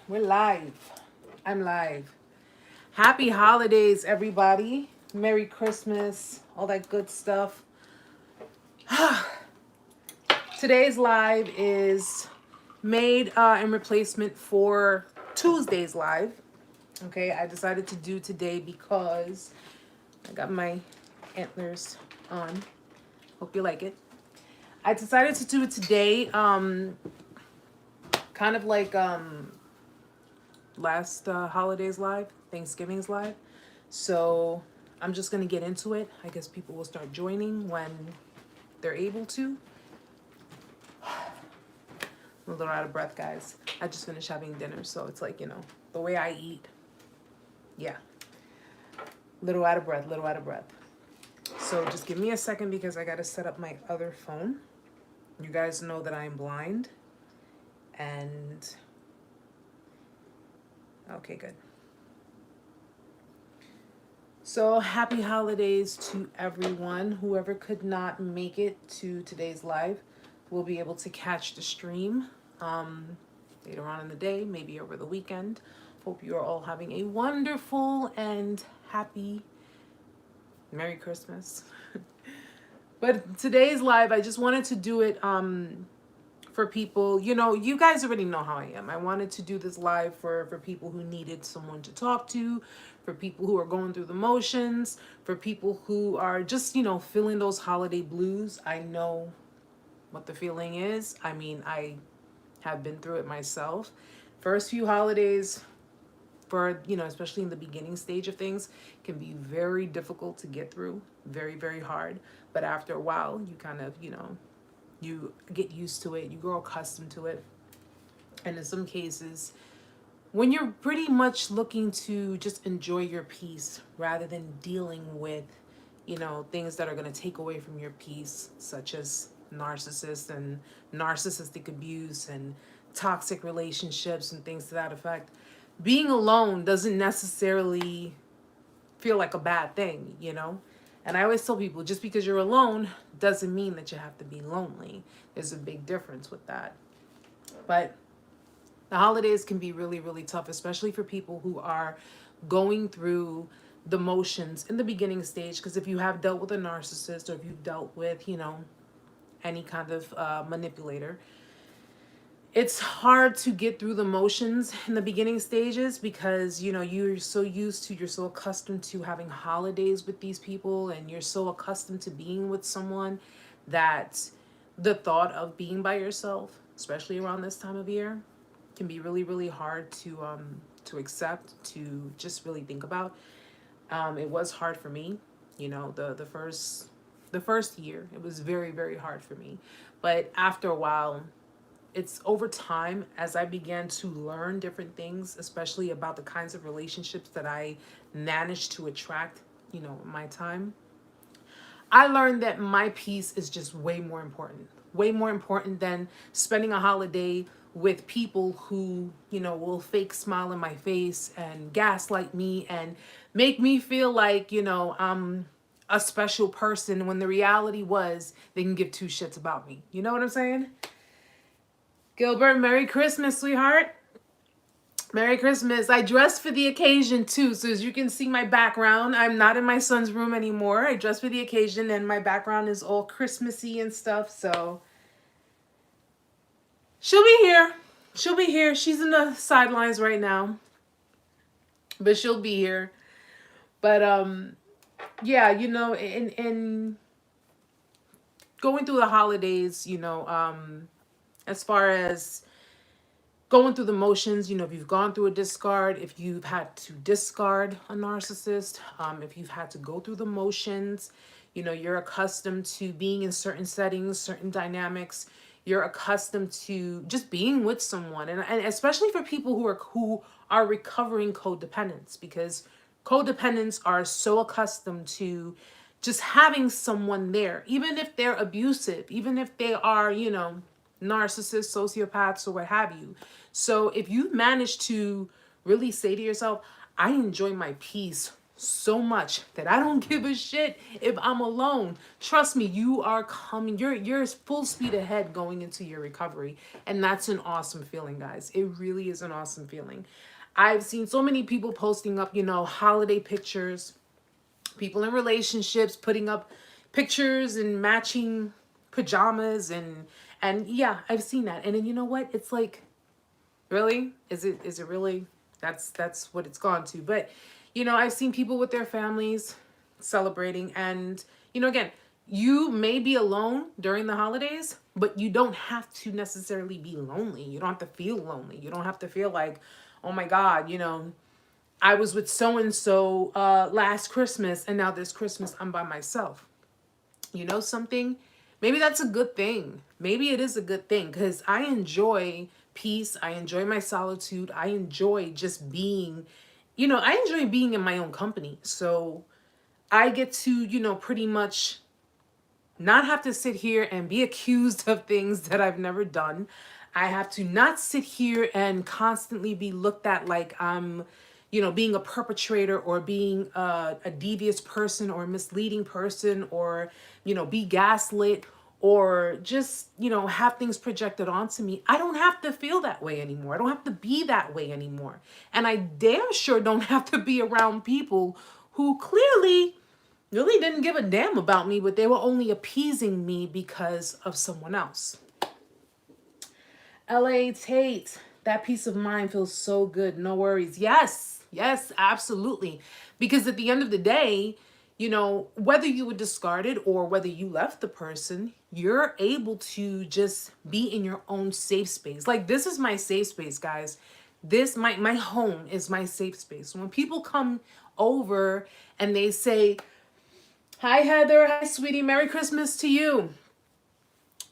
We're live. I'm live. Happy holidays, everybody. Merry Christmas, all that good stuff. Today's live is made in replacement for Tuesday's live. Okay, I decided to do today because I got my antlers on. Hope you like it. I decided to do it today, kind of like last holidays live, Thanksgiving's live. So I'm just gonna get into it. I guess people will start joining when they're able to. I'm a little out of breath, guys. I just finished having dinner, so it's like, the way I eat. Yeah. Little out of breath, little out of breath. So just give me a second because I gotta set up my other phone. You guys know that I'm blind. And okay, good. So happy holidays to everyone. Whoever could not make it to today's live will be able to catch the stream later on in the day, maybe over the weekend. Hope you are all having a wonderful and happy Merry Christmas. But today's live, I just wanted to do it for people. You guys already know how I am. I wanted to do this live for people who needed someone to talk to, for people who are going through the motions, for people who are just, feeling those holiday blues. I know what the feeling is. I mean, I have been through it myself. First few holidays, for, especially in the beginning stage of things, can be very difficult to get through. Very, very hard. But after a while, you kind of, you get used to it, you grow accustomed to it. And in some cases, when you're pretty much looking to just enjoy your peace rather than dealing with, things that are going to take away from your peace, such as narcissists and narcissistic abuse and toxic relationships and things to that effect, being alone doesn't necessarily feel like a bad thing, And I always tell people, just because you're alone doesn't mean that you have to be lonely. There's a big difference with that. But the holidays can be really, really tough, especially for people who are going through the motions in the beginning stage. Because if you have dealt with a narcissist, or if you've dealt with, any kind of manipulator, it's hard to get through the motions in the beginning stages because, you're so accustomed to having holidays with these people, and you're so accustomed to being with someone that the thought of being by yourself, especially around this time of year, can be really, really hard to accept, to just really think about. It was hard for me, the first year. It was very, very hard for me. But after a while, it's over time, as I began to learn different things, especially about the kinds of relationships that I managed to attract, in my time. I learned that my peace is just way more important than spending a holiday with people who, will fake smile in my face and gaslight me and make me feel like, I'm a special person, when the reality was they can give two shits about me. You know what I'm saying? Gilbert, Merry Christmas, sweetheart. Merry Christmas. I dressed for the occasion too. So as you can see my background, I'm not in my son's room anymore. I dressed for the occasion and my background is all Christmassy and stuff. So she'll be here. She'll be here. She's in the sidelines right now, but she'll be here. But yeah, in going through the holidays, as far as going through the motions, if you've gone through a discard, if you've had to discard a narcissist, if you've had to go through the motions, you're accustomed to being in certain settings, certain dynamics. You're accustomed to just being with someone, and especially for people who are recovering codependents, because codependents are so accustomed to just having someone there, even if they're abusive, even if they are, narcissists, sociopaths, or what have you. So if you manage to really say to yourself, I enjoy my peace so much that I don't give a shit if I'm alone. Trust me, you are coming. You're full speed ahead going into your recovery. And that's an awesome feeling, guys. It really is an awesome feeling. I've seen so many people posting up, holiday pictures, people in relationships putting up pictures and matching pajamas and yeah, I've seen that. And then you know what? It's like, really? Is it really? That's what it's gone to. But I've seen people with their families celebrating, and again, you may be alone during the holidays, but you don't have to necessarily be lonely. You don't have to feel lonely. You don't have to feel like, oh my God, I was with so and so last Christmas, and now this Christmas I'm by myself. You know something? Maybe that's a good thing. Maybe it is a good thing, because I enjoy peace. I enjoy my solitude. I enjoy just being, I enjoy being in my own company. So I get to, pretty much not have to sit here and be accused of things that I've never done. I have to not sit here and constantly be looked at like I'm, being a perpetrator or being a devious person or a misleading person, or, be gaslit, or just, have things projected onto me. I don't have to feel that way anymore. I don't have to be that way anymore. And I damn sure don't have to be around people who clearly really didn't give a damn about me, but they were only appeasing me because of someone else. LA Tate, that peace of mind feels so good. No worries. Yes, absolutely. Because at the end of the day, whether you were discarded or whether you left the person, you're able to just be in your own safe space. Like, this is my safe space, guys. My home is my safe space. When people come over and they say, hi, Heather. Hi, sweetie. Merry Christmas to you.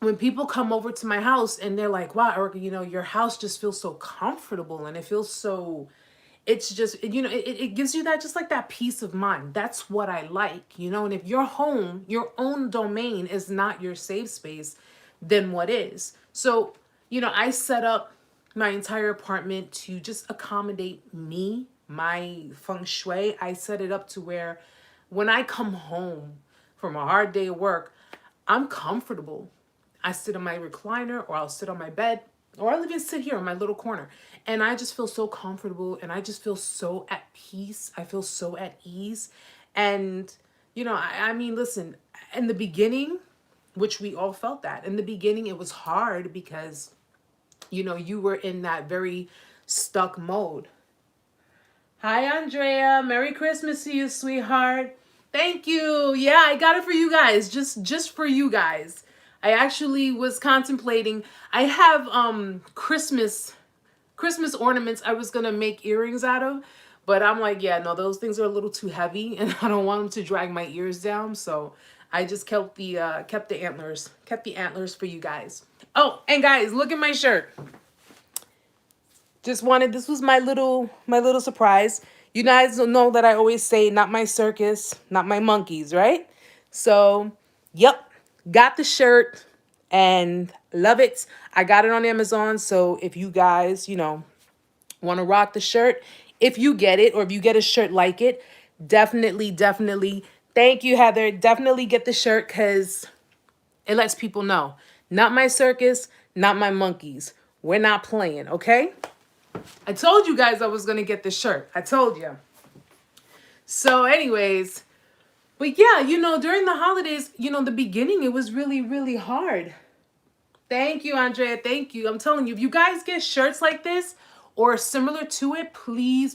When people come over to my house and they're like, wow, Erica, your house just feels so comfortable, and it feels so, it's just, it gives you that, just like that peace of mind. That's what I like, and if your home, your own domain is not your safe space, then what is? So, I set up my entire apartment to just accommodate me, my feng shui. I set it up to where when I come home from a hard day of work, I'm comfortable. I sit on my recliner, or I'll sit on my bed, or I'll even sit here in my little corner. And I just feel so comfortable, and I just feel so at peace. I feel so at ease. And, I mean, listen, in the beginning, which we all felt that, in the beginning, it was hard because, you were in that very stuck mode. Hi, Andrea. Merry Christmas to you, sweetheart. Thank you. Yeah, I got it for you guys. Just for you guys. I actually was contemplating. I have Christmas ornaments I was gonna make earrings out of, but I'm like, yeah, no, those things are a little too heavy, and I don't want them to drag my ears down. So I just kept the antlers. Kept the antlers for you guys. Oh, and guys, look at my shirt. This was my little surprise. You guys know that I always say, not my circus, not my monkeys, right? So, yep. Got the shirt and love it. I got it on Amazon. So if you guys, want to rock the shirt, if you get it, or if you get a shirt like it, definitely. Thank you, Heather. Definitely get the shirt, because it lets people know. Not my circus, not my monkeys. We're not playing, okay? I told you guys I was going to get the shirt. I told you. So anyways, but yeah, during the holidays, the beginning, it was really, really hard. Thank you, Andrea. Thank you. I'm telling you, if you guys get shirts like this or similar to it, please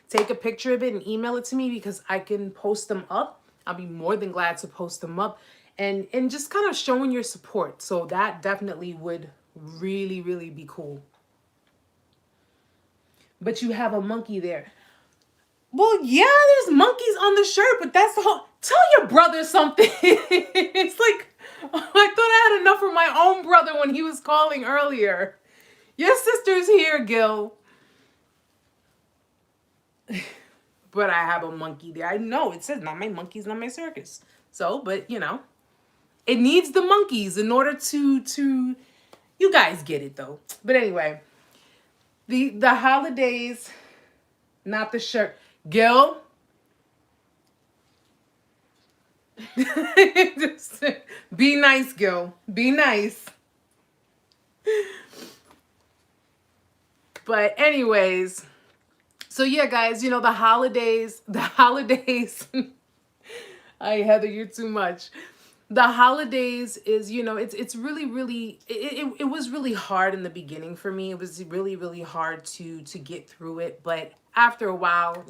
take a picture of it and email it to me, because I can post them up. I'll be more than glad to post them up and just kind of showing your support. So that definitely would really, really be cool. But you have a monkey there. Well, yeah, there's monkeys on the shirt, but that's the whole... Tell your brother something. It's like, I thought I had enough for my own brother when he was calling earlier. Your sister's here, Gil. But I have a monkey there. I know, it says not my monkeys, not my circus. So, but, it needs the monkeys in order to... You guys get it, though. But anyway, the holidays, not the shirt. Gil, Just be nice, Gil. Be nice. But anyways, so yeah, guys, the holidays, I Heather, you're too much. The holidays is, it's really, really, it was really hard in the beginning for me. It was really, really hard to get through it. But after a while,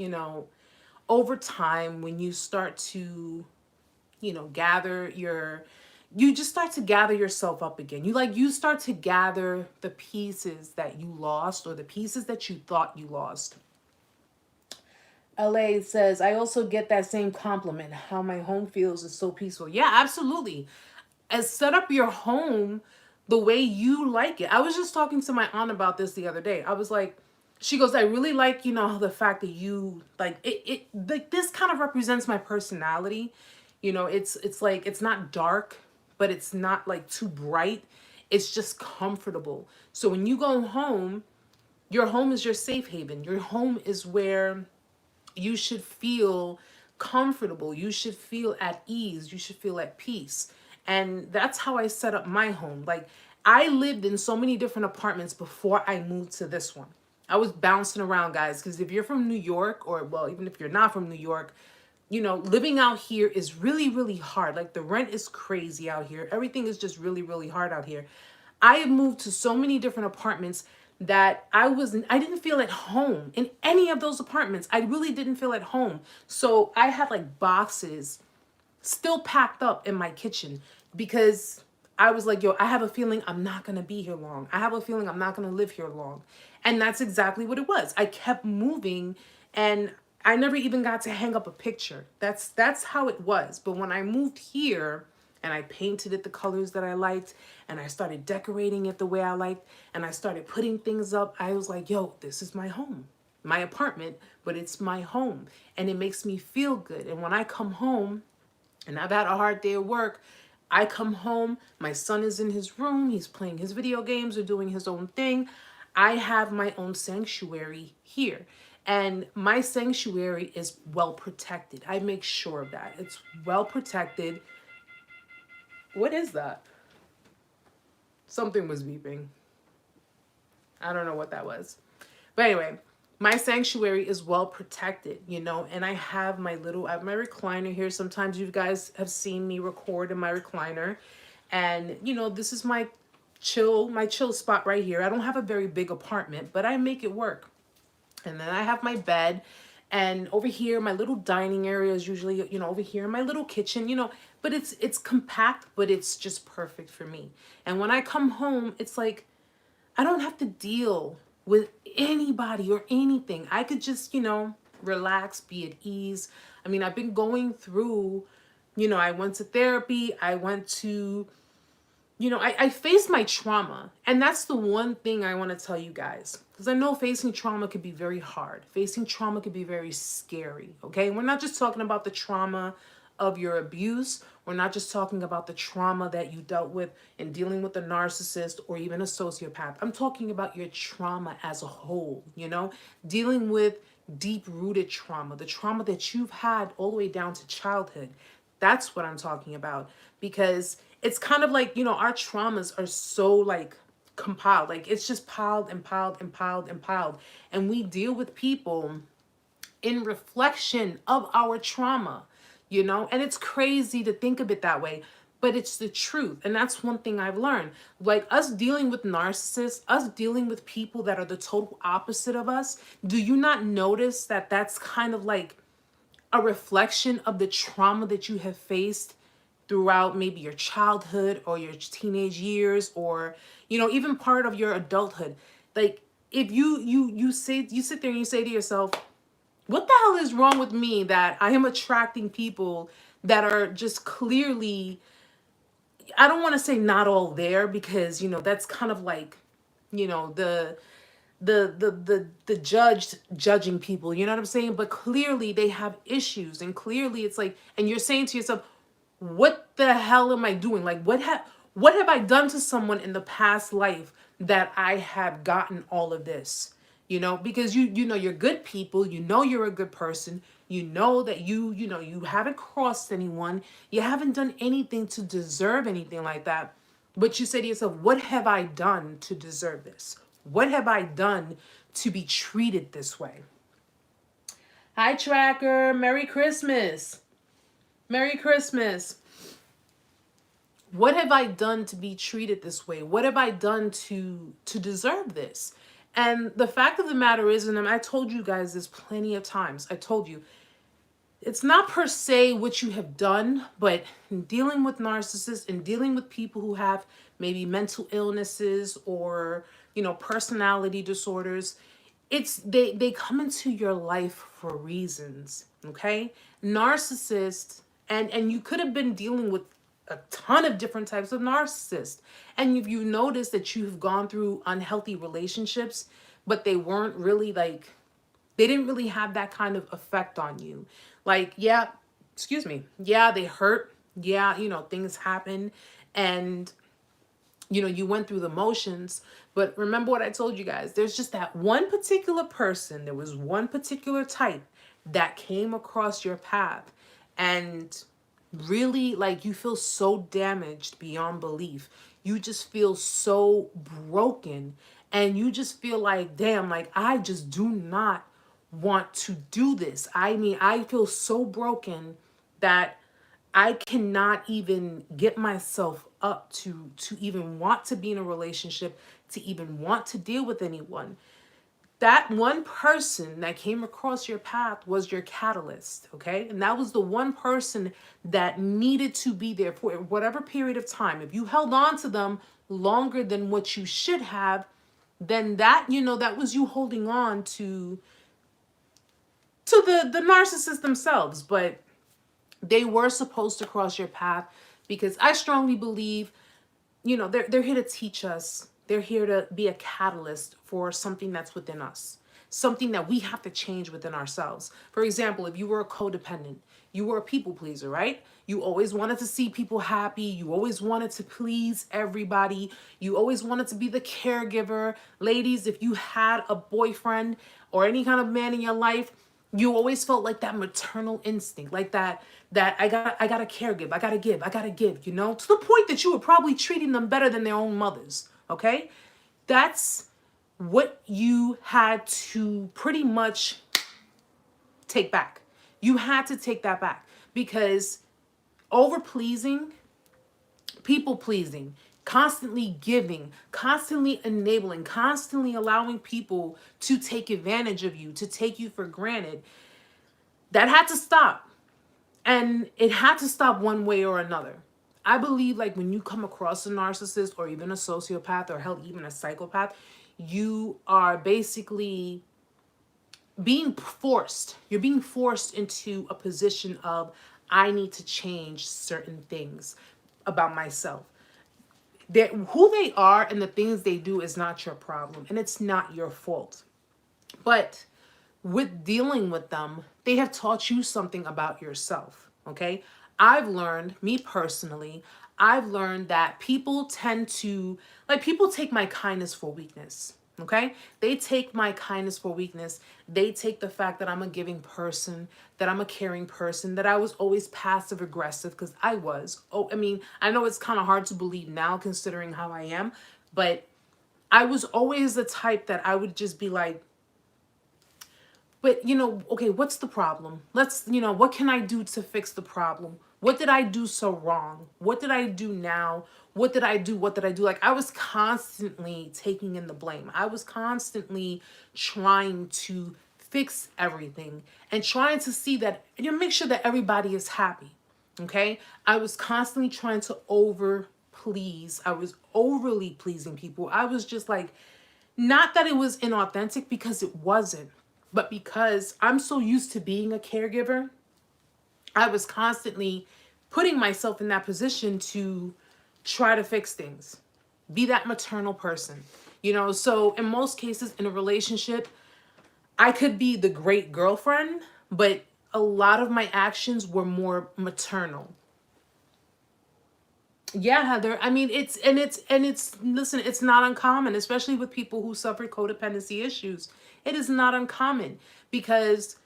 over time, when you start to, gather you just start to gather yourself up again. You start to gather the pieces that you lost, or the pieces that you thought you lost. LA says, I also get that same compliment. How my home feels is so peaceful. Yeah, absolutely. As set up your home the way you like it. I was just talking to my aunt about this the other day. I was like, she goes, I really like, the fact that you like it like this kind of represents my personality. It's like it's not dark, but it's not like too bright. It's just comfortable. So when you go home, your home is your safe haven. Your home is where you should feel comfortable. You should feel at ease. You should feel at peace. And that's how I set up my home. Like, I lived in so many different apartments before I moved to this one. I was bouncing around, guys, because if you're from New York, or well, even if you're not from New York, living out here is really, really hard. Like, the rent is crazy out here. Everything is just really, really hard out here. I have moved to so many different apartments that I didn't feel at home in any of those apartments. I really didn't feel at home. So I had like boxes still packed up in my kitchen, because I was like, yo, I have a feeling I'm not going to be here long. I have a feeling I'm not going to live here long. And that's exactly what it was. I kept moving, and I never even got to hang up a picture. That's how it was. But when I moved here and I painted it the colors that I liked, and I started decorating it the way I liked, and I started putting things up, I was like, yo, this is my home. My apartment, but it's my home. And it makes me feel good. And when I come home, and I've had a hard day at work, I come home, my son is in his room, he's playing his video games or doing his own thing. I have my own sanctuary here. And my sanctuary is well protected. I make sure of that. It's well protected. What is that? Something was beeping. I don't know what that was. But anyway, my sanctuary is well protected, and I have my recliner here. Sometimes you guys have seen me record in my recliner. And, this is my chill spot right here. I don't have a very big apartment, but I make it work. And then I have my bed. And over here, my little dining area is usually, over here, my little kitchen, but it's compact, but it's just perfect for me. And when I come home, it's like, I don't have to deal with anybody or anything. I could just, relax, be at ease. I mean, I've been going through, I went to therapy. I went to, I faced my trauma. And that's the one thing I want to tell you guys. Because I know facing trauma could be very hard. Facing trauma could be very scary, okay? We're not just talking about the trauma of your abuse. We're not just talking about the trauma that you dealt with in dealing with a narcissist or even a sociopath. I'm talking about your trauma as a whole, dealing with deep-rooted trauma, the trauma that you've had all the way down to childhood. That's what I'm talking about, because it's kind of like, our traumas are so like compiled, like it's just piled and piled and piled and piled. And we deal with people in reflection of our trauma, and it's crazy to think of it that way, but it's the truth. And that's one thing I've learned, like us dealing with narcissists, us dealing with people that are the total opposite of us. Do you not notice that that's kind of like a reflection of the trauma that you have faced throughout maybe your childhood or your teenage years, or even part of your adulthood? Like, if you sit there and you say to yourself, what the hell is wrong with me that I am attracting people that are just clearly, I don't want to say not all there, because that's kind of like, the judging people, you know what I'm saying? But clearly they have issues, and clearly it's like, and you're saying to yourself, what the hell am I doing? Like, what have I done to someone in the past life that I have gotten all of this? you know, because you know you're good people, you know you're a good person, you know that you know you haven't crossed anyone, you haven't done anything to deserve anything like that. But you say to yourself, what have I done to deserve this? What have I done to be treated this way? Hi, Tracker. Merry Christmas. Merry Christmas. What have I done to be treated this way? What have I done to deserve this? And the fact of the matter is, and I told you guys this plenty of times, I told you, it's not per se what you have done, but in dealing with narcissists and dealing with people who have maybe mental illnesses or, you know, personality disorders, it's they come into your life for reasons, okay? Narcissists, and you could have been dealing with a ton of different types of narcissists, and if you notice that you've gone through unhealthy relationships, but they weren't really like, they didn't really have that kind of effect on you. Like, yeah, excuse me, yeah, they hurt, yeah, you know, things happen, and you know, you went through the motions. But remember what I told you guys, there's just that one particular person, there was one particular type that came across your path, and really, like, you feel so damaged beyond belief. You just feel so broken, and you just feel like, damn, like, I just do not want to do this. I mean, I feel so broken that I cannot even get myself up to even want to be in a relationship, to even want to deal with anyone. That one person that came across your path was your catalyst, okay? And that was the one person that needed to be there for whatever period of time. If you held on to them longer than what you should have, then that, you know, that was you holding on to the narcissist themselves. But they were supposed to cross your path, because I strongly believe, you know, they're here to teach us. They're here to be a catalyst for something that's within us, something that we have to change within ourselves. For example, if you were a codependent, you were a people pleaser, right? You always wanted to see people happy. You always wanted to please everybody. You always wanted to be the caregiver. Ladies, if you had a boyfriend or any kind of man in your life, you always felt like that maternal instinct, like that I gotta caregive, I gotta give, you know, to the point that you were probably treating them better than their own mothers. Okay? That's what you had to pretty much take back. You had to take that back, because over pleasing, people pleasing, constantly giving, constantly enabling, constantly allowing people to take advantage of you, to take you for granted, that had to stop. And it had to stop one way or another. I believe, like, when you come across a narcissist or even a sociopath or hell, even a psychopath, you are basically being forced. You're being forced into a position of, I need to change certain things about myself. Who they are and the things they do is not your problem, and it's not your fault. But with dealing with them, they have taught you something about yourself, okay? I've learned, me personally, I've learned that people tend to, like, people take my kindness for weakness, okay? They take my kindness for weakness. They take the fact that I'm a giving person, that I'm a caring person, that I was always passive aggressive, because I was. Oh, I mean, I know it's kind of hard to believe now considering how I am, but I was always the type that I would just be like, but, you know, okay, what's the problem? Let's, you know, what can I do to fix the problem? What did I do so wrong? What did I do now? What did I do? What did I do? Like, I was constantly taking in the blame. I was constantly trying to fix everything and trying to see that, you know, make sure that everybody is happy. Okay? I was constantly trying to over please. I was overly pleasing people. I was just like, not that it was inauthentic, because it wasn't. But because I'm so used to being a caregiver, I was constantly putting myself in that position to try to fix things, be that maternal person, you know? So in most cases in a relationship, I could be the great girlfriend, but a lot of my actions were more maternal. Yeah, Heather. I mean, it's listen, it's not uncommon, especially with people who suffer codependency issues. It is not uncommon because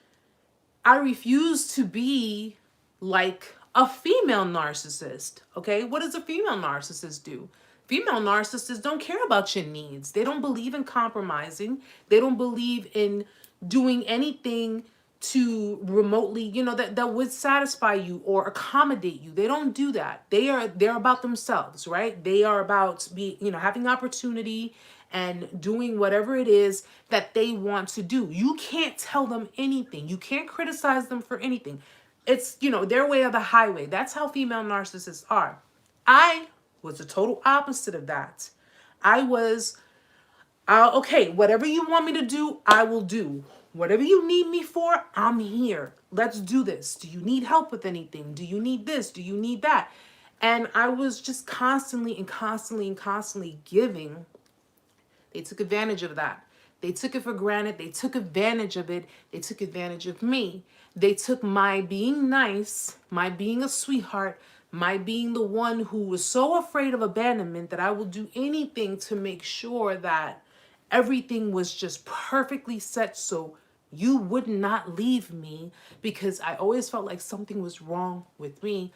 I refuse to be like a female narcissist. Okay? What does a female narcissist do? Female narcissists don't care about your needs. They don't believe in compromising. They don't believe in doing anything to remotely, that would satisfy you or accommodate you. They don't do that. They're about themselves, right? They are about having opportunity and doing whatever it is that they want to do. You can't tell them anything. You can't criticize them for anything. It's, their way or the highway. That's how female narcissists are. I was the total opposite of that. I was, okay, whatever you want me to do, I will do. Whatever you need me for, I'm here. Let's do this. Do you need help with anything? Do you need this? Do you need that? And I was just constantly and constantly and constantly giving. They took advantage of that. They took it for granted. They took advantage of it. They took advantage of me. They took my being nice, my being a sweetheart, my being the one who was so afraid of abandonment that I will do anything to make sure that everything was just perfectly set so you would not leave me, because I always felt like something was wrong with me.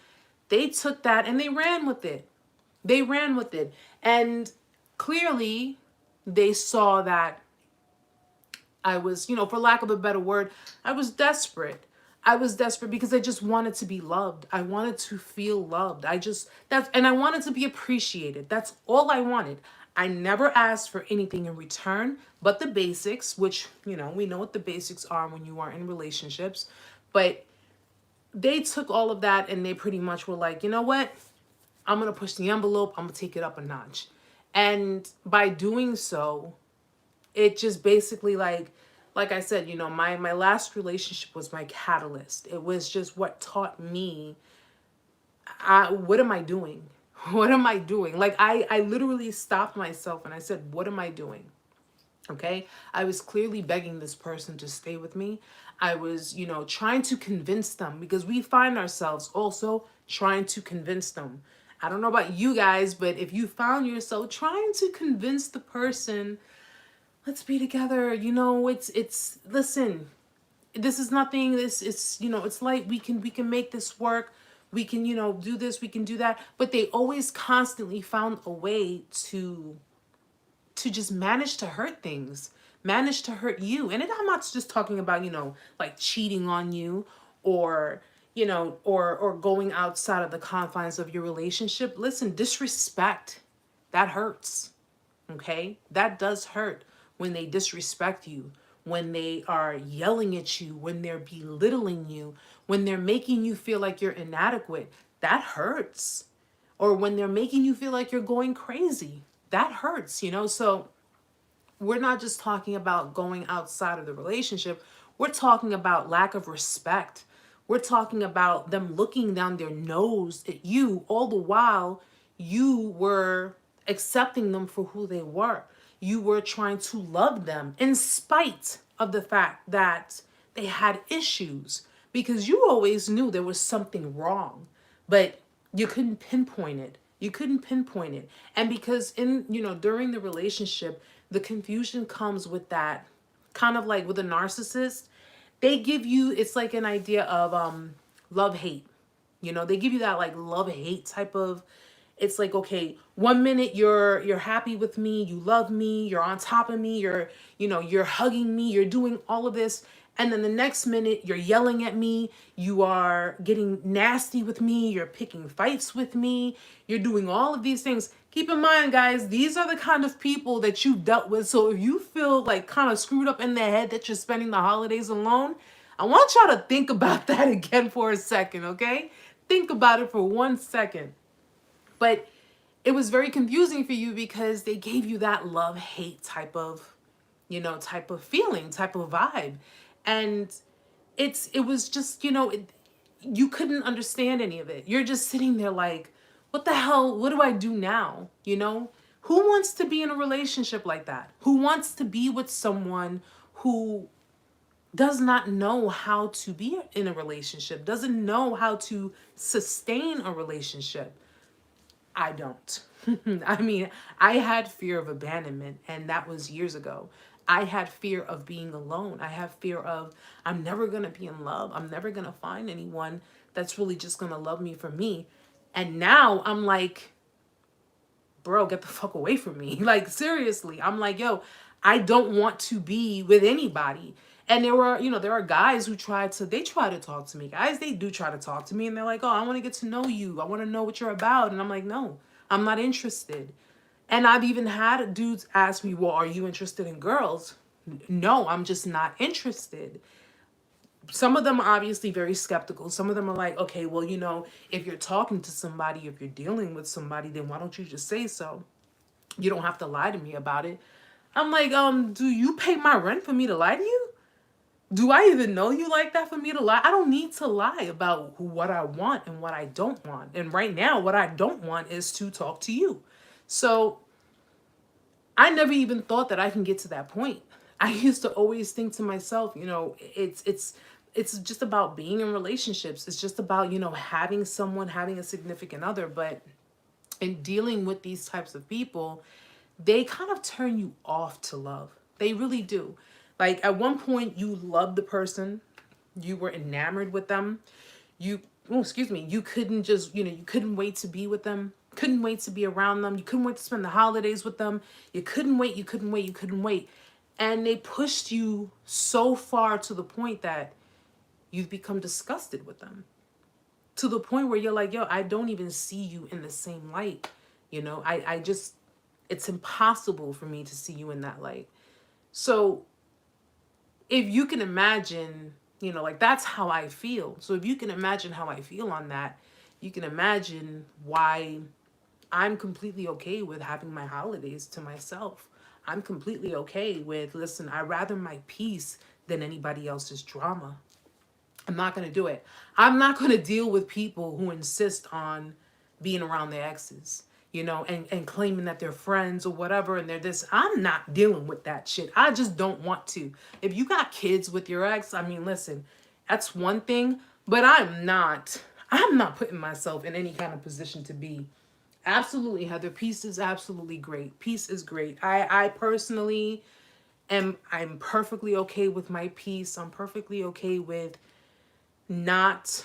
They took that and they ran with it. They ran with it. And clearly they saw that I was, for lack of a better word, I was desperate. I was desperate because I just wanted to be loved. I wanted to feel loved. And I wanted to be appreciated. That's all I wanted. I never asked for anything in return but the basics, which, we know what the basics are when you are in relationships. But they took all of that and they pretty much were like, you know what? I'm going to push the envelope. I'm going to take it up a notch. And by doing so, it just basically like I said, my last relationship was my catalyst. It was just what taught me, what am I doing? What am I doing? Like I literally stopped myself and I said, what am I doing? Okay. I was clearly begging this person to stay with me. I was, trying to convince them, because we find ourselves also trying to convince them. I don't know about you guys, but if you found yourself trying to convince the person, let's be together, it's listen, this is nothing, this is, it's like we can make this work. We can, do this, we can do that. But they always constantly found a way to just manage to hurt things, manage to hurt you. And I'm not just talking about, like cheating on you or, or going outside of the confines of your relationship. Listen, disrespect, that hurts. Okay? That does hurt when they disrespect you, when they are yelling at you, when they're belittling you, when they're making you feel like you're inadequate. That hurts. Or when they're making you feel like you're going crazy. That hurts, So we're not just talking about going outside of the relationship. We're talking about lack of respect. We're talking about them looking down their nose at you all the while you were accepting them for who they were. You were trying to love them in spite of the fact that they had issues, because you always knew there was something wrong, but you couldn't pinpoint it. You couldn't pinpoint it. And because during the relationship, the confusion comes with that, kind of like with a narcissist. They give you, it's like an idea of love hate. They give you that like love hate type of, it's like, okay, 1 minute you're happy with me, you love me, you're on top of me, you're hugging me, you're doing all of this. And then the next minute you're yelling at me, you are getting nasty with me, you're picking fights with me, you're doing all of these things. Keep in mind, guys, these are the kind of people that you've dealt with. So if you feel like kind of screwed up in the head that you're spending the holidays alone, I want y'all to think about that again for a second, okay? Think about it for 1 second. But it was very confusing for you because they gave you that love-hate type of, type of feeling, type of vibe. And it was just, you couldn't understand any of it. You're just sitting there like, what the hell? What do I do now? Who wants to be in a relationship like that? Who wants to be with someone who does not know how to be in a relationship, doesn't know how to sustain a relationship? I don't. I mean, I had fear of abandonment, and that was years ago. I had fear of being alone. I have fear of I'm never going to be in love. I'm never going to find anyone that's really just going to love me for me. And now I'm like, bro, get the fuck away from me. Like, seriously. I'm like, yo, I don't want to be with anybody. And there are guys who try to talk to me. Guys, they do try to talk to me, and they're like, oh, I want to get to know you. I want to know what you're about. And I'm like, no, I'm not interested. And I've even had dudes ask me, well, are you interested in girls? No, I'm just not interested. Some of them are obviously very skeptical. Some of them are like, okay, well, if you're talking to somebody, if you're dealing with somebody, then why don't you just say so? You don't have to lie to me about it. I'm like, do you pay my rent for me to lie to you? Do I even know you like that for me to lie? I don't need to lie about what I want and what I don't want. And right now, what I don't want is to talk to you. So I never even thought that I can get to that point. I used to always think to myself, it's just about being in relationships. It's just about, having someone, having a significant other. But in dealing with these types of people, they kind of turn you off to love. They really do. Like, at one point, you loved the person, you were enamored with them, you couldn't just, you couldn't wait to be with them, couldn't wait to be around them, you couldn't wait to spend the holidays with them, you couldn't wait. And they pushed you so far to the point that you've become disgusted with them. To the point where you're like, yo, I don't even see you in the same light. I just, it's impossible for me to see you in that light. So if you can imagine, like, that's how I feel. So if you can imagine how I feel on that, you can imagine why I'm completely okay with having my holidays to myself. I'm completely okay with, listen, I'd rather my peace than anybody else's drama. I'm not going to do it. I'm not going to deal with people who insist on being around their exes, and claiming that they're friends or whatever, and they're this. I'm not dealing with that shit. I just don't want to. If you got kids with your ex, I mean, listen, that's one thing, but I'm not putting myself in any kind of position to be. Absolutely, Heather, peace is absolutely great. Peace is great. I personally I'm perfectly okay with my peace. I'm perfectly okay with not,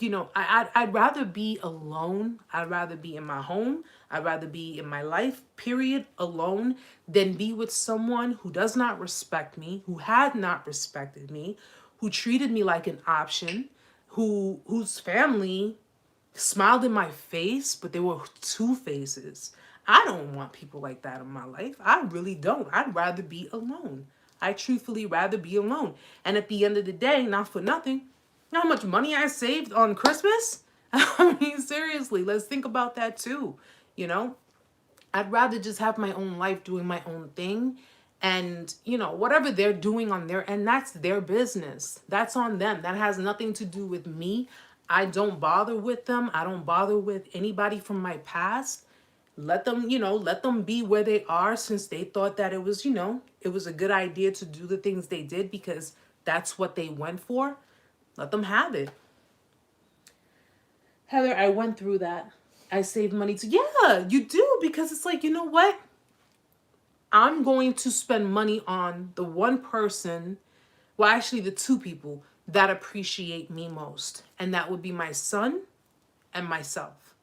I'd rather be alone. I'd rather be in my home. I'd rather be in my life, period, alone, than be with someone who does not respect me, who had not respected me, who treated me like an option, whose family smiled in my face, but they were two faces. I don't want people like that in my life. I really don't. I'd rather be alone. I truthfully rather be alone. And at the end of the day, not for nothing, you know how much money I saved on Christmas? I mean, seriously, let's think about that too. I'd rather just have my own life doing my own thing. And, whatever they're doing on their end, that's their business. That's on them. That has nothing to do with me. I don't bother with them. I don't bother with anybody from my past. Let them, let them be where they are, since they thought that it was, it was a good idea to do the things they did because that's what they went for. Let them have it. Heather, I went through that. I saved money too. Yeah, you do, because it's like, you know what? I'm going to spend money on the one person, well, actually the two people that appreciate me most. And that would be my son and myself.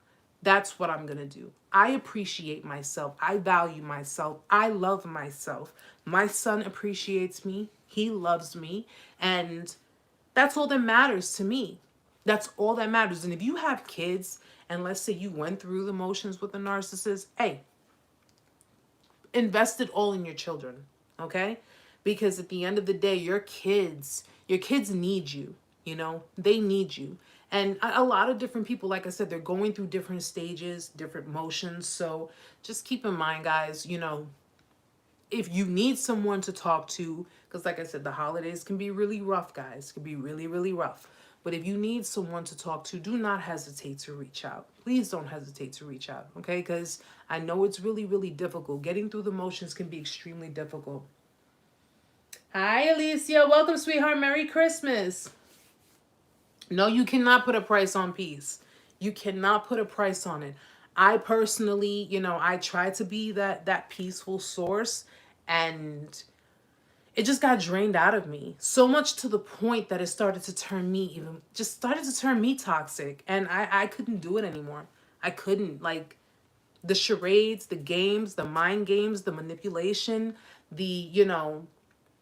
That's what I'm going to do. I appreciate myself. I value myself. I love myself. My son appreciates me. He loves me. And that's all that matters to me. That's all that matters. And if you have kids, and let's say you went through the motions with a narcissist, hey, invest it all in your children, okay? Because at the end of the day, your kids need you, they need you. And a lot of different people, like I said, they're going through different stages, different motions. So just keep in mind, guys, if you need someone to talk to, because like I said, the holidays can be really rough, guys. It can be really, really rough. But if you need someone to talk to, do not hesitate to reach out. Please don't hesitate to reach out, okay? Because I know it's really, really difficult. Getting through the motions can be extremely difficult. Hi, Alicia. Welcome, sweetheart. Merry Christmas. No, you cannot put a price on peace. You cannot put a price on it. I personally, I try to be that peaceful source, and it just got drained out of me so much to the point that it started to turn me toxic, and I couldn't do it anymore. I couldn't, like, the charades, the games, the mind games, the manipulation, the,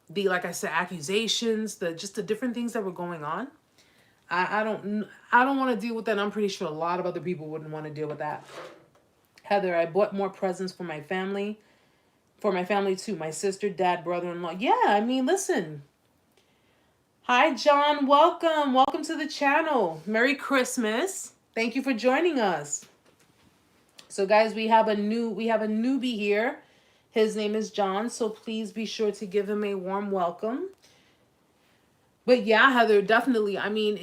the, like I said, accusations, the different things that were going on. I don't want to deal with that. I'm pretty sure a lot of other people wouldn't want to deal with that. Heather, I bought more presents for my family. For my family too. My sister, dad, brother-in-law. Yeah, I mean, listen. Hi, John. Welcome. Welcome to the channel. Merry Christmas. Thank you for joining us. So, guys, we have a newbie here. His name is John, so please be sure to give him a warm welcome. But yeah, Heather, definitely. I mean,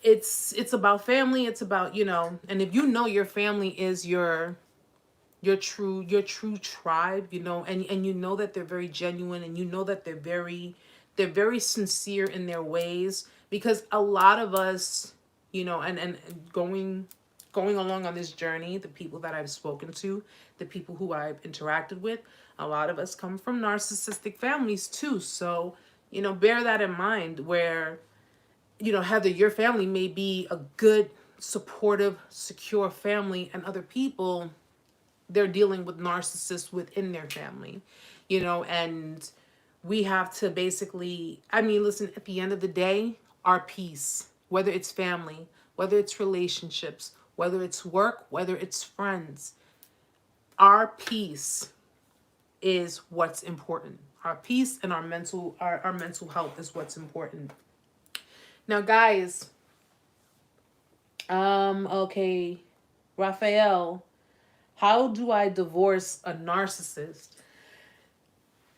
it's about family. It's about, and if your family is your true tribe, and you know that they're very genuine, and you know that they're very sincere in their ways, because a lot of us, and going along on this journey, the people that I've spoken to, the people who I've interacted with, a lot of us come from narcissistic families too. So, bear that in mind, where, Heather, your family may be a good, supportive, secure family, and other people, they're dealing with narcissists within their family, and we have to basically, I mean, listen, at the end of the day, our peace, whether it's family, whether it's relationships, whether it's work, whether it's friends, our peace is what's important. Our peace and our mental health is what's important. Now, guys, okay, Raphael, how do I divorce a narcissist?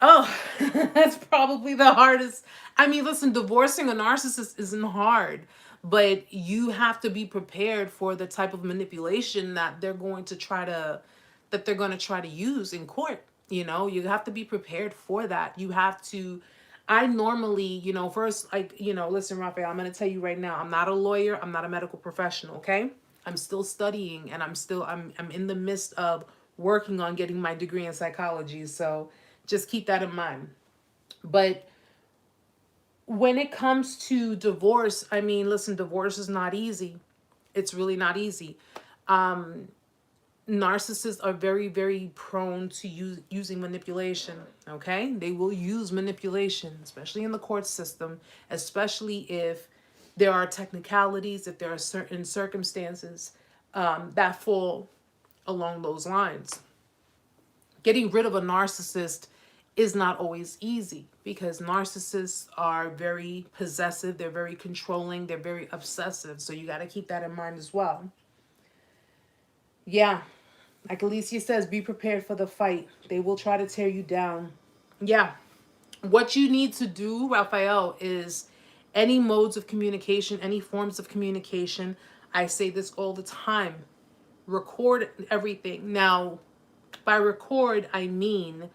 Oh, that's probably the hardest. I mean, listen, divorcing a narcissist isn't hard, but you have to be prepared for the type of manipulation that they're going to try to use in court. You have to be prepared for that. You have to. I normally, first, like, listen, Raphael, I'm going to tell you right now, I'm not a lawyer. I'm not a medical professional. Okay. I'm still studying, and I'm in the midst of working on getting my degree in psychology. So just keep that in mind. But when it comes to divorce, I mean, listen, divorce is not easy. It's really not easy. Narcissists are very, very prone to using manipulation. Okay, they will use manipulation, especially in the court system, especially if there are technicalities, if there are certain circumstances that fall along those lines. Getting rid of a narcissist is not always easy, because narcissists are very possessive, they're very controlling, they're very obsessive. So you got to keep that in mind as well. Yeah, like Alicia says, be prepared for the fight. They will try to tear you down. Yeah. What you need to do, Raphael, is any modes of communication, any forms of communication. I say this all the time. Record everything. Now, by record, I mean,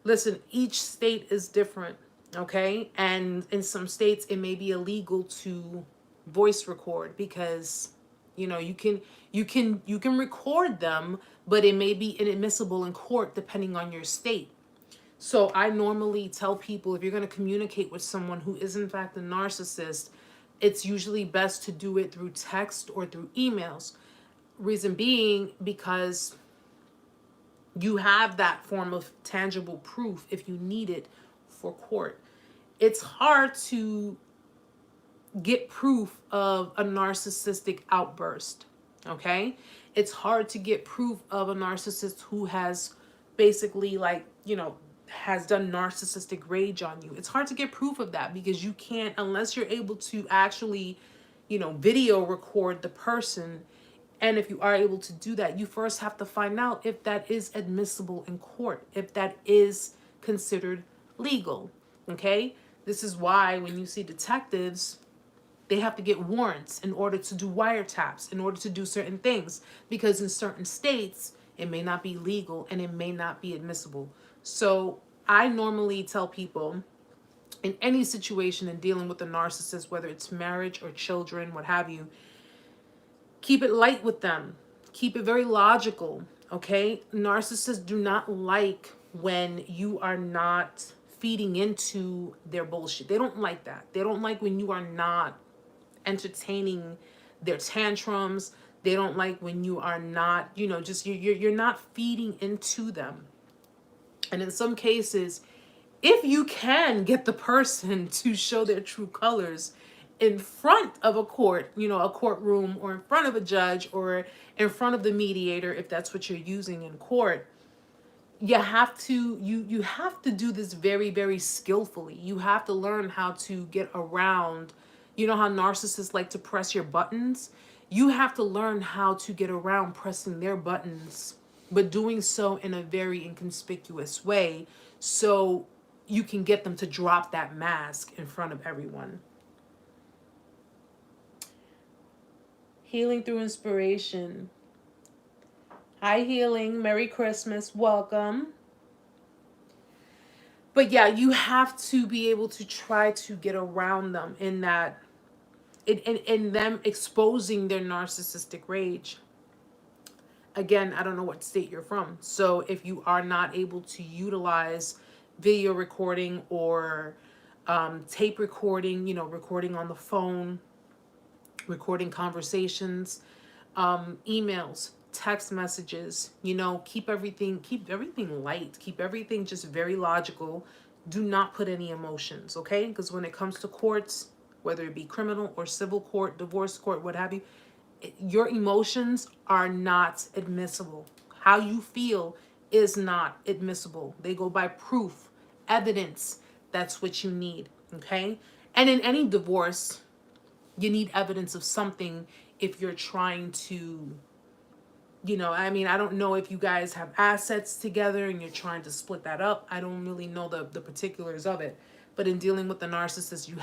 listen, each state is different, okay? And in some states, it may be illegal to voice record, because you can record them, but it may be inadmissible in court depending on your state. So I normally tell people, if you're going to communicate with someone who is in fact a narcissist, it's usually best to do it through text or through emails. Reason being, because you have that form of tangible proof if you need it for court. It's hard to get proof of a narcissistic outburst, okay? It's hard to get proof of a narcissist who has basically, like, has done narcissistic rage on you. It's hard to get proof of that, because you can't, unless you're able to actually, video record the person. And if you are able to do that, you first have to find out if that is admissible in court, if that is considered legal, okay? This is why when you see detectives, they have to get warrants in order to do wiretaps, in order to do certain things, because in certain states, it may not be legal and it may not be admissible. So I normally tell people, in any situation in dealing with a narcissist, whether it's marriage or children, what have you, keep it light with them. Keep it very logical, okay? Narcissists do not like when you are not feeding into their bullshit. They don't like that. They don't like when you are not entertaining their tantrums. They don't like when you are not, you know, just you're not feeding into them. And in some cases, if you can get the person to show their true colors in front of a court, you know, a courtroom, or in front of a judge, or in front of the mediator, if that's what you're using in court, you have to you have to do this very, very skillfully. You have to learn how to get around, you know how narcissists like to press your buttons? You have to learn how to get around pressing their buttons, but doing so in a very inconspicuous way, so you can get them to drop that mask in front of everyone. Healing through inspiration. Hi, Healing. Merry Christmas. Welcome. But yeah, you have to be able to try to get around them in that, in them exposing their narcissistic rage. Again, I don't know what state you're from. So if you are not able to utilize video recording or tape recording, you know, recording on the phone, recording conversations, emails, text messages, you know, keep everything light, keep everything just very logical. Do not put any emotions, okay? Because when it comes to courts, whether it be criminal or civil court, divorce court, what have you, your emotions are not admissible. How you feel is not admissible. They go by proof, evidence. That's what you need, okay? And in any divorce, you need evidence of something if you're trying to, you know, I mean, I don't know if you guys have assets together and you're trying to split that up. I don't really know the particulars of it. But in dealing with the narcissist, you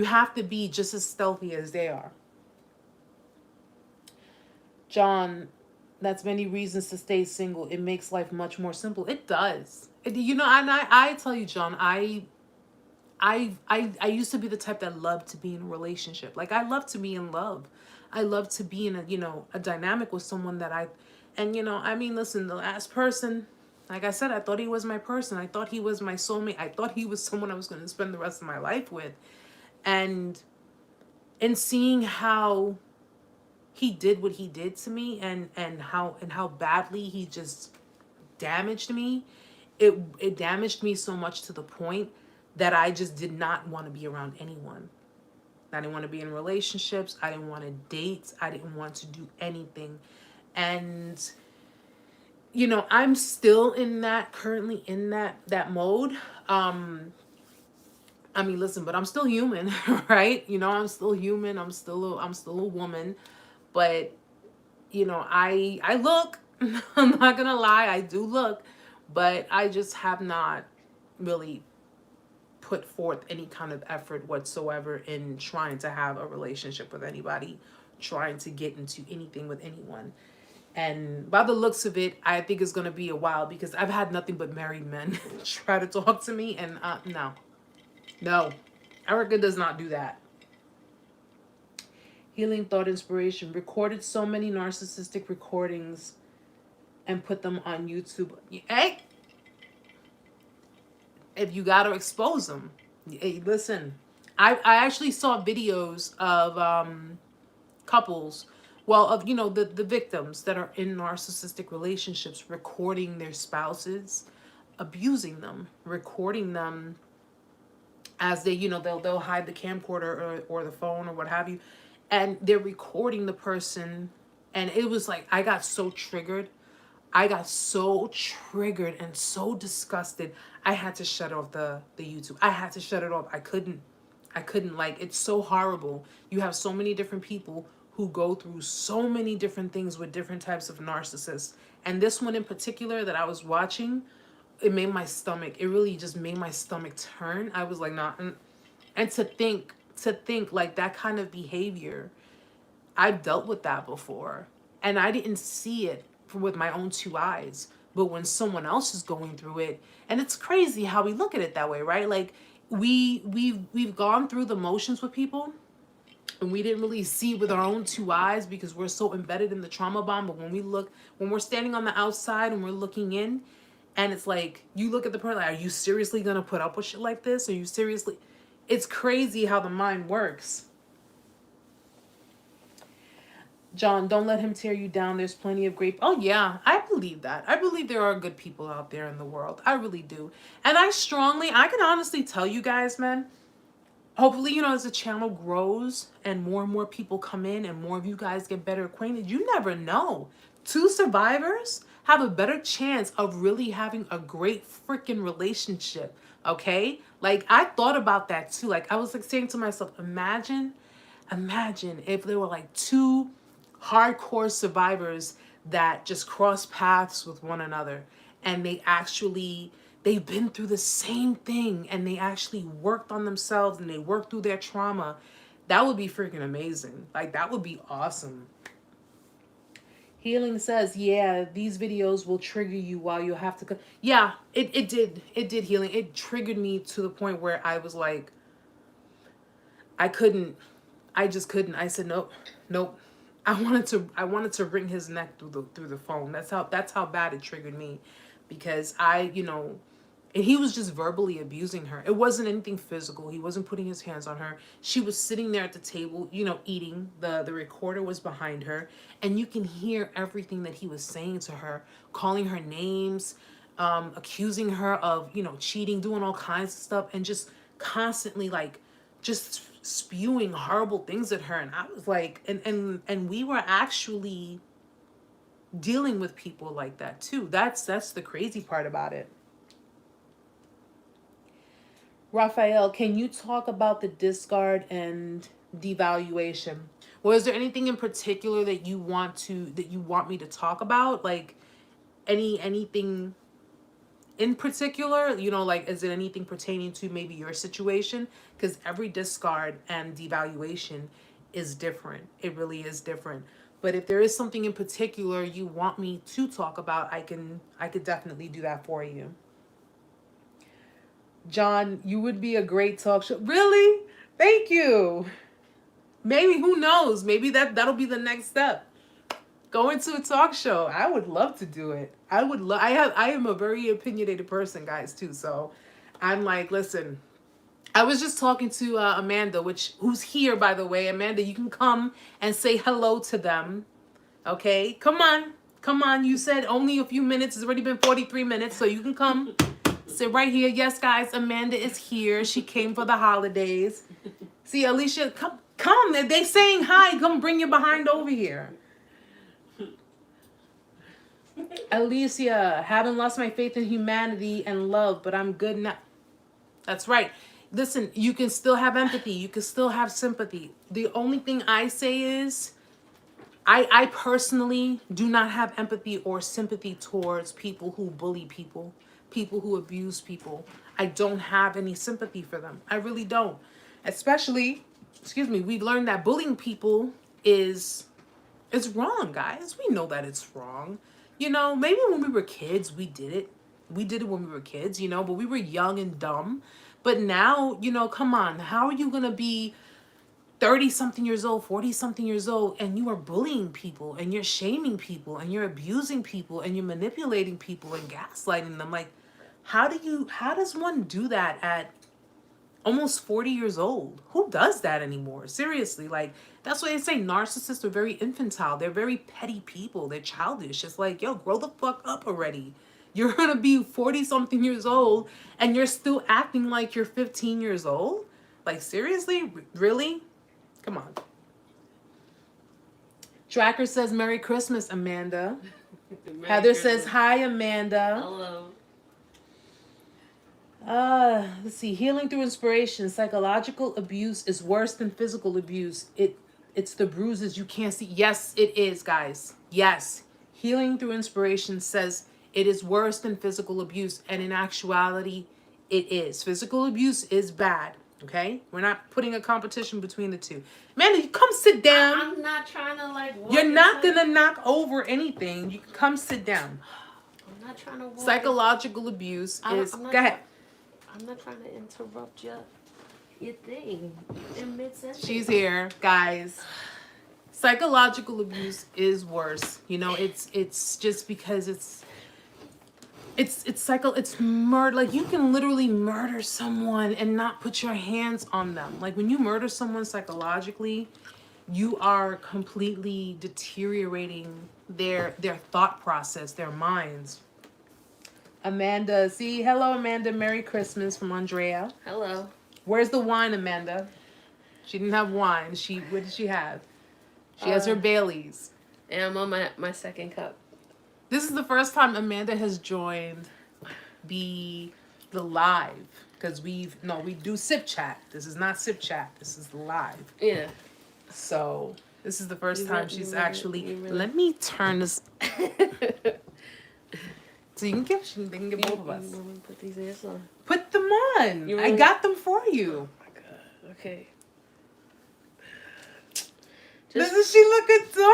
have to be just as stealthy as they are. John, that's many reasons to stay single. It makes life much more simple. It does. You know, and I tell you, John, I used to be the type that loved to be in a relationship. Like, I love to be in love. I love to be in a, you know, a dynamic with someone that and you know, I mean, listen, the last person, like I said, I thought he was my person. I thought he was my soulmate. I thought he was someone I was going to spend the rest of my life with. And in seeing how he did what he did to me, and how badly he just damaged me, it damaged me so much to the point that I just did not want to be around anyone. I didn't want to be in relationships. I didn't want to date. I didn't want to do anything. And, you know, I'm still currently in that mode. I mean, listen, but I'm still human, right? You know, I'm still human. I'm still a woman. But, you know, I look, I'm not going to lie. I do look, but I just have not really put forth any kind of effort whatsoever in trying to have a relationship with anybody, trying to get into anything with anyone. And by the looks of it, I think it's going to be a while, because I've had nothing but married men try to talk to me. And no, Erica does not do that. Healing thought inspiration. Recorded so many narcissistic recordings and put them on YouTube. Hey, if you got to expose them. Hey, listen, I actually saw videos of couples, well, of, you know, the victims that are in narcissistic relationships, recording their spouses abusing them, recording them as they, you know, they'll hide the camcorder or the phone or what have you, and they're recording the person. And it was like, I got so triggered. and so disgusted. I had to shut off the YouTube. I had to shut it off. I couldn't, like, it's so horrible. You have so many different people who go through so many different things with different types of narcissists. And this one in particular that I was watching, it really just made my stomach turn. I was like, nah. And to think like that kind of behavior, I've dealt with that before, and I didn't see it with my own two eyes. But when someone else is going through it, and it's crazy how we look at it that way, right? Like we've gone through the motions with people, and we didn't really see with our own two eyes because we're so embedded in the trauma bond. But when we're standing on the outside and we're looking in, and it's like, you look at the person like, are you seriously going to put up with shit like this? Are you seriously? It's crazy how the mind works. John, don't let him tear you down. There's plenty of great... Oh, yeah, I believe that. I believe there are good people out there in the world. I really do. And I can honestly tell you guys, man, hopefully, as the channel grows and more people come in and more of you guys get better acquainted, you never know. 2 survivors have a better chance of really having a great freaking relationship, okay? Like, I thought about that too. Like, I was like saying to myself, imagine if there were like 2 hardcore survivors that just cross paths with one another, and they've been through the same thing, and they actually worked on themselves and they worked through their trauma. That would be freaking amazing. Like, that would be awesome. Healing says, yeah, these videos will trigger you while you have to... Yeah, it did, Healing. It triggered me to the point where I was like, I just couldn't. I said, nope. I wanted to wring his neck through the phone. That's how bad it triggered me, because and he was just verbally abusing her. It wasn't anything physical. He wasn't putting his hands on her. She was sitting there at the table, eating. The recorder was behind her, and you can hear everything that he was saying to her, calling her names, accusing her of, cheating, doing all kinds of stuff, and just constantly just spewing horrible things at her. And I was like, and we were actually dealing with people like that too. That's the crazy part about it. Raphael, can you talk about the discard and devaluation? Well, is there anything in particular that you want me to talk about? Like anything in particular, like, is it anything pertaining to maybe your situation? Because every discard and devaluation is different. It really is different. But if there is something in particular you want me to talk about, I could definitely do that for you. John, you would be a great talk show. Really? Thank you. Maybe, who knows? Maybe that'll be the next step. Go into a talk show. I would love to do it. I am a very opinionated person, guys, too. So I'm like, listen, I was just talking to Amanda, who's here, by the way. Amanda, you can come and say hello to them. Okay? Come on. You said only a few minutes. It's already been 43 minutes, so you can come. Sit right here. Yes, guys, Amanda is here. She came for the holidays. See, Alicia, come. They saying hi. Come bring your behind over here. Alicia, haven't lost my faith in humanity and love, but I'm good now. That's right. Listen, you can still have empathy. You can still have sympathy. The only thing I say is, I personally do not have empathy or sympathy towards people who bully people who abuse people. I don't have any sympathy for them. I really don't. Especially, we've learned that bullying people is wrong, guys. We know that it's wrong. Maybe when we were kids, we did it. We did it when we were kids, but we were young and dumb. But now, come on. How are you going to be 30-something years old, 40-something years old, and you are bullying people, and you're shaming people, and you're abusing people, and you're manipulating people and gaslighting them? Like, how does one do that at almost 40 years old? Who does that anymore? Seriously, like, that's why they say narcissists are very infantile. They're very petty people. They're childish. It's like, yo, grow the fuck up already. You're going to be 40-something years old and you're still acting like you're 15 years old? Like, seriously? Really? Come on. Tracker says, Merry Christmas, Amanda. Merry Heather Christmas. says, hi, Amanda. Hello. Let's see. Healing through inspiration. Psychological abuse is worse than physical abuse. It's the bruises you can't see. Yes, it is, guys. Yes. Healing through inspiration says it is worse than physical abuse. And in actuality, it is. Physical abuse is bad. Okay? We're not putting a competition between the two. Amanda, you come sit down. I'm not trying to You're not going to knock over anything. You can come sit down. I'm not trying to Psychological abuse is... Go ahead. I'm not trying to interrupt you. your thing in mid-sentence. She's here, guys. Psychological abuse is worse. You know, it's just because it's murder. Like, you can literally murder someone and not put your hands on them. Like, when you murder someone psychologically, you are completely deteriorating their thought process, their minds. Amanda, see, hello Amanda, Merry Christmas from Andrea. Hello. Where's the wine, Amanda? She didn't have wine. What did she have? She has her Baileys. And I'm on my second cup. This is the first time Amanda has joined the live, because we do sip chat. This is not sip chat. This is live. Yeah. So this is the first time she's actually. really. Let me turn this. So they can get both of us. You want me to put these ears on? Put them on. You I really- got them for you. Oh my god. Okay. Doesn't she look adorable?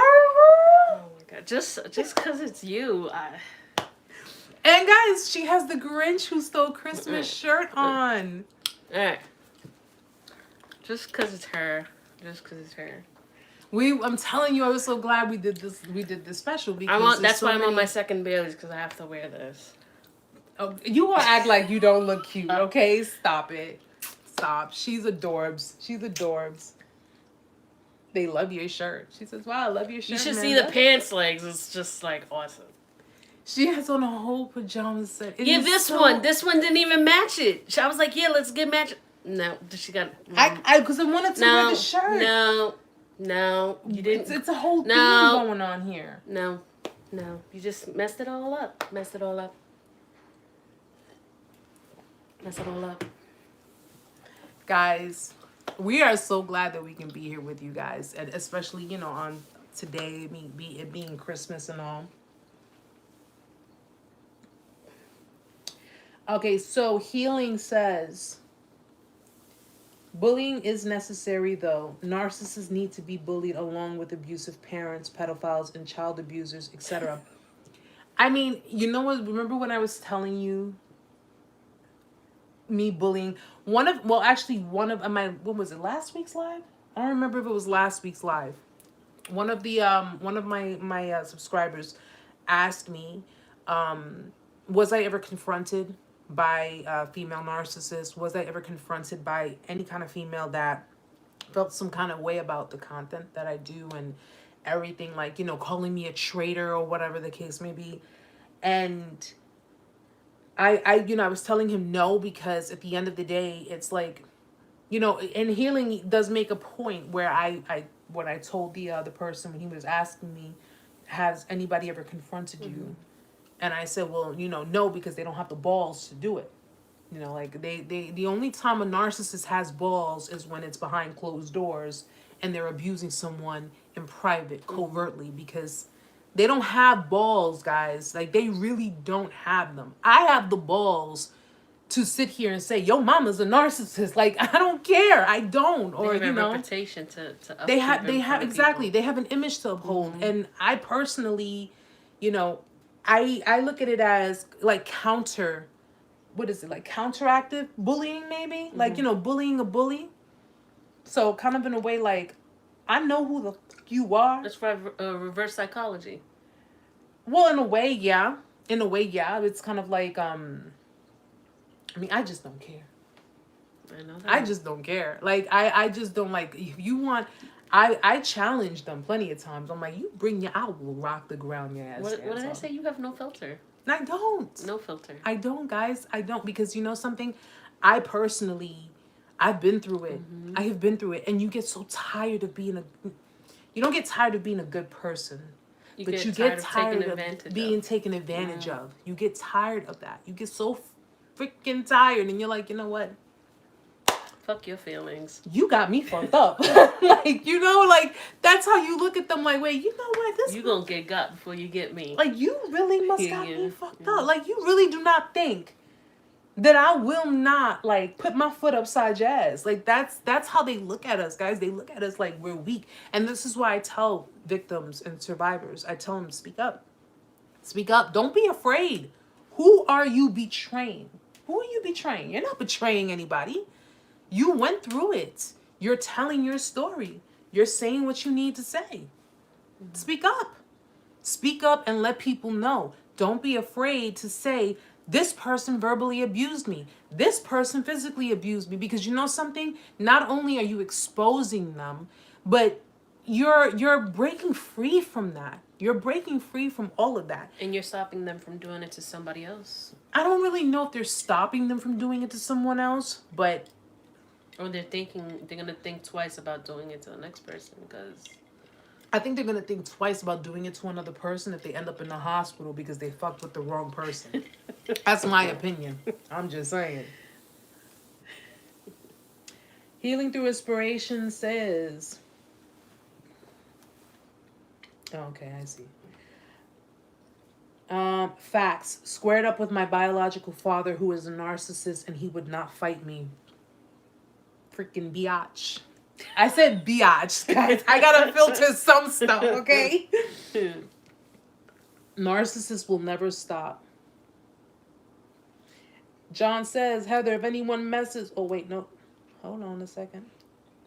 Oh my god. Just because it's you, And guys, she has the Grinch Who Stole Christmas shirt on. Alright. Just because it's her. I'm telling you, I was so glad we did this special, because That's why I'm on my second Baileys, because I have to wear this. Oh, you gonna act like you don't look cute, okay? Stop it. Stop. She's adorbs. They love your shirt. She says, "Wow, I love your shirt." You should Amanda. see the pants legs. It's just like awesome. She has on a whole pajama set. Yeah, this one didn't even match it. I was like, yeah, let's get match. No, she got. Because I wanted to wear the shirt. No, you didn't. It's a whole thing No. going on here. No, you just messed it all up. Mess it all up. Guys, we are so glad that we can be here with you guys, and especially, on today, it being Christmas and all. Okay, so Healing says, bullying is necessary, though. Narcissists need to be bullied along with abusive parents, pedophiles, and child abusers, etc. I mean, you know what? Remember when I was telling you me bullying? One of my, what was it, last week's live? I don't remember if it was last week's live. One of my subscribers asked me, was I ever confronted by a female narcissist? Was I ever confronted by any kind of female that felt some kind of way about the content that I do and everything, like, calling me a traitor or whatever the case may be? And I was telling him no, because at the end of the day, it's like, and Healing does make a point where when I told the person, when he was asking me, has anybody ever confronted you? And I said, well, no, because they don't have the balls to do it. Like the only time a narcissist has balls is when it's behind closed doors and they're abusing someone in private, covertly, because they don't have balls, guys. Like, they really don't have them. I have the balls to sit here and say, yo, mama's a narcissist. Like, I don't care. I don't. Or, they have a reputation to they have exactly. They have an image to uphold. And I personally, I look at it as like counteractive bullying, maybe? Like, bullying a bully. So kind of in a way, like, I know who the fuck you are. It's for reverse psychology. Well, in a way, yeah. It's kind of like, I just don't care. I know that. I just don't care. Like, I just don't, like, if you want... I challenge them plenty of times. I'm like, you bring your... I will rock the ground your ass. What did I say? You have no filter. I don't. No filter. I don't, guys. I don't. Because you know something? I personally... I've been through it. I have been through it. And you get so tired of being a... You don't get tired of being a good person. You get tired of being taken advantage of. You get tired of that. You get so freaking tired. And you're like, you know what? Fuck your feelings. You got me fucked up. Like, like, that's how you look at them. Like, wait, you know what? You gonna get got before you get me. Like, you really must got me fucked up. Like, you really do not think that I will not, like, put my foot upside your ass. Like, that's how they look at us, guys. They look at us like we're weak. And this is why I tell victims and survivors, I tell them, speak up. Speak up. Don't be afraid. Who are you betraying? Who are you betraying? You're not betraying anybody. You went through it. You're telling your story. You're saying what you need to say. Speak up. Speak up and let people know. Don't be afraid to say, this person verbally abused me. This person physically abused me. Because you know something? Not only are you exposing them, but you're breaking free from that. You're breaking free from all of that. And you're stopping them from doing it to somebody else. I don't really know if they're stopping them from doing it to someone else, but... Or they're going to think twice about doing it to the next person, because... I think they're going to think twice about doing it to another person if they end up in the hospital because they fucked with the wrong person. That's my opinion. I'm just saying. Healing Through Inspiration says... Okay, I see. Facts. Squared up with my biological father who is a narcissist and he would not fight me. Freaking biatch. I said biatch, guys. I gotta filter some stuff, okay? Narcissists will never stop. John says, Heather, if anyone messes... Oh, wait, no. Hold on a second.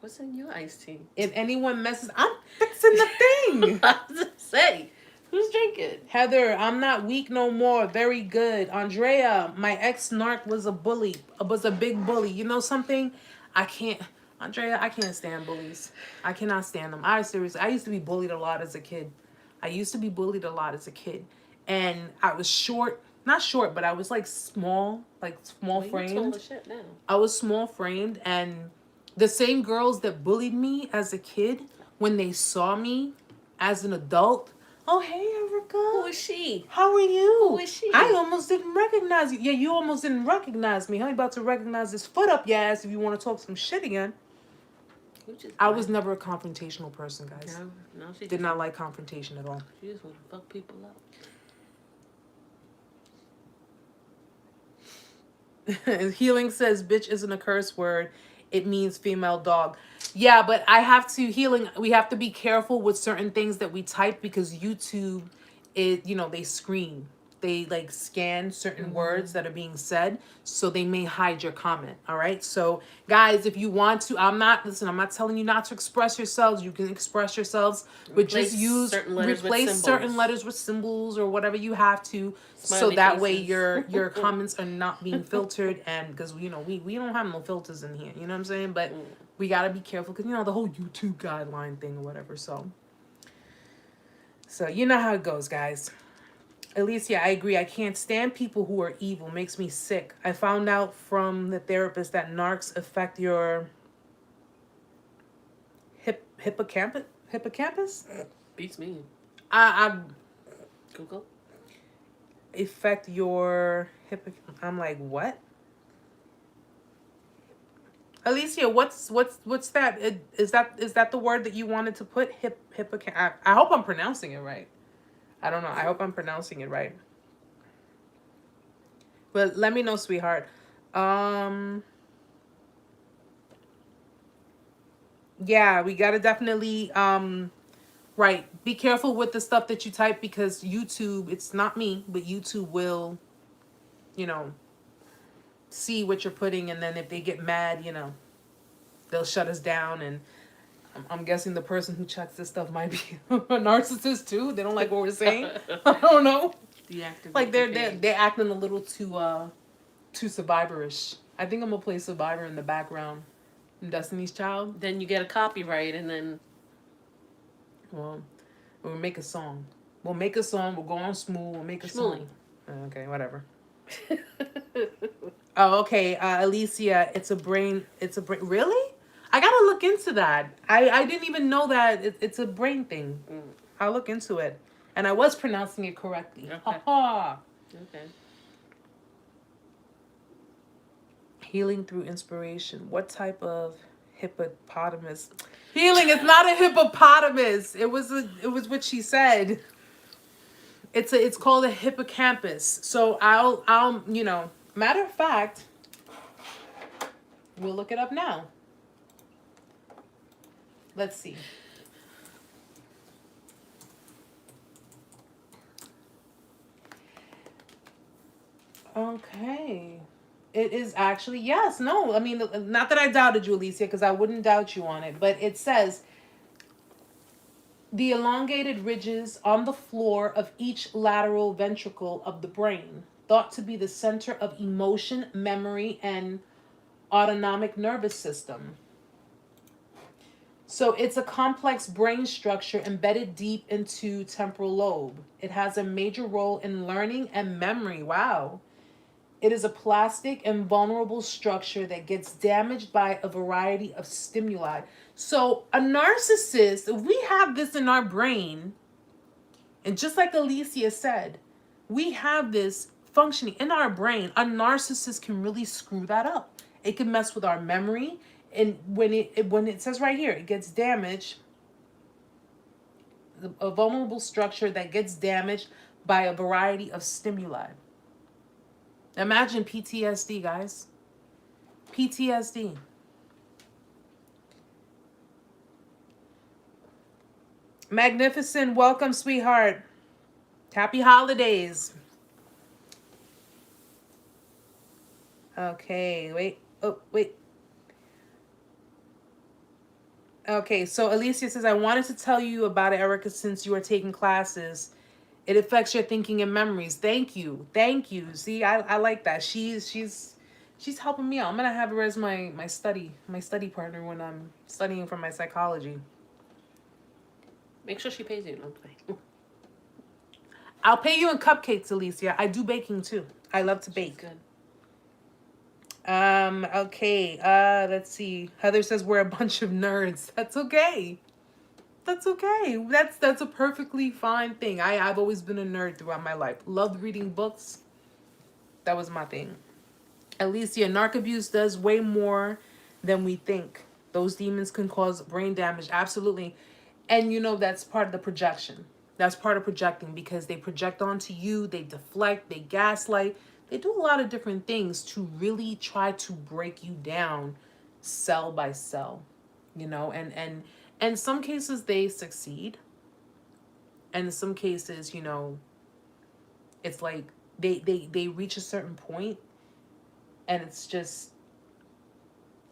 What's in your iced tea? If anyone messes... I'm fixing the thing. I was going to say, who's drinking? Heather, I'm not weak no more. Very good. Andrea, my ex-narc was a bully. Was a big bully. You know something? Andrea, I can't stand bullies. I cannot stand them. I used to be bullied a lot as a kid. And I was short. Not short, but I was like small framed. Tall as shit now. I was small framed, and the same girls that bullied me as a kid, when they saw me as an adult, oh, hey, Erica. Who is she? How are you? Who is she? I almost didn't recognize you. Yeah, you almost didn't recognize me. I'm about to recognize this foot up your ass if you want to talk some shit again. I was never a confrontational person, guys. No, she did not like confrontation at all. She just want to fuck people up. Healing says, bitch isn't a curse word. It means female dog. Yeah, but we have to be careful with certain things that we type because YouTube, they screen. They like scan certain words that are being said, so they may hide your comment. All right. So guys, if you want to, I'm not telling you not to express yourselves. You can express yourselves, but just replace certain letters with symbols or whatever you have to, so that way your comments are not being filtered. And because we don't have no filters in here, you know what I'm saying? But we gotta be careful because the whole YouTube guideline thing or whatever. So you know how it goes, guys. Alicia, I agree. I can't stand people who are evil. Makes me sick. I found out from the therapist that narcs affect your hippocampus. Beats me. I Google. Affect your I'm like, what? Alicia, what's that? Is that the word that you wanted to put? Hippocampus. I hope I'm pronouncing it right. I don't know. I hope I'm pronouncing it right. But let me know, sweetheart. Yeah, we gotta definitely right. Be careful with the stuff that you type because YouTube, it's not me, but YouTube will, see what you're putting, and then if they get mad, they'll shut us down. And I'm guessing the person who checks this stuff might be a narcissist too. They don't like what we're saying. I don't know. Like they're acting a little too survivorish. I think I'm gonna play Survivor in the background in Destiny's Child. Then you get a copyright, and then we'll make a song. We'll go on Smooth. We'll make a song. Okay, whatever. Oh, okay. Alicia, it's a brain. Really? I gotta look into that. I didn't even know that it's a brain thing. I'll look into it. And I was pronouncing it correctly. Okay. Ha ha. Okay. Healing through inspiration. What type of hippopotamus? Healing is not a hippopotamus. It was what she said. It's called a hippocampus. So I'll matter of fact, we'll look it up now. Let's see. Okay. It is actually, yes, no. I mean, not that I doubted you, Alicia, because I wouldn't doubt you on it, but it says the elongated ridges on the floor of each lateral ventricle of the brain, thought to be the center of emotion, memory, and autonomic nervous system. So it's a complex brain structure embedded deep into temporal lobe. It has a major role in learning and memory. Wow. It is a plastic and vulnerable structure that gets damaged by a variety of stimuli. So a narcissist, if we have this in our brain, and just like Alicia said, we have this functioning in our brain, a narcissist can really screw that up. It can mess with our memory. And when it says right here, it gets damaged, a vulnerable structure that gets damaged by a variety of stimuli. Imagine PTSD, guys. PTSD. Magnificent. Welcome, sweetheart. Happy holidays. Okay, wait. Oh, wait. Okay, so Alicia says, I wanted to tell you about it, Erica, since you are taking classes. It affects your thinking and memories. Thank you. Thank you. See, I like that. She's helping me out. I'm gonna have her as my study partner when I'm studying for my psychology. Make sure she pays you. No play. I'll pay you in cupcakes, Alicia. I do baking too. I love to bake. She's good. Okay. Let's see. Heather says we're a bunch of nerds. That's okay. That's okay. That's a perfectly fine thing. I've always been a nerd throughout my life. Loved reading books. That was my thing. Alicia, narc abuse does way more than we think. Those demons can cause brain damage. Absolutely. And you know that's part of the projection. That's part of projecting because they project onto you, they deflect, they gaslight. They do a lot of different things to really try to break you down cell by cell, you know, and in some cases they succeed. And in some cases, you know, it's like they reach a certain point and it's just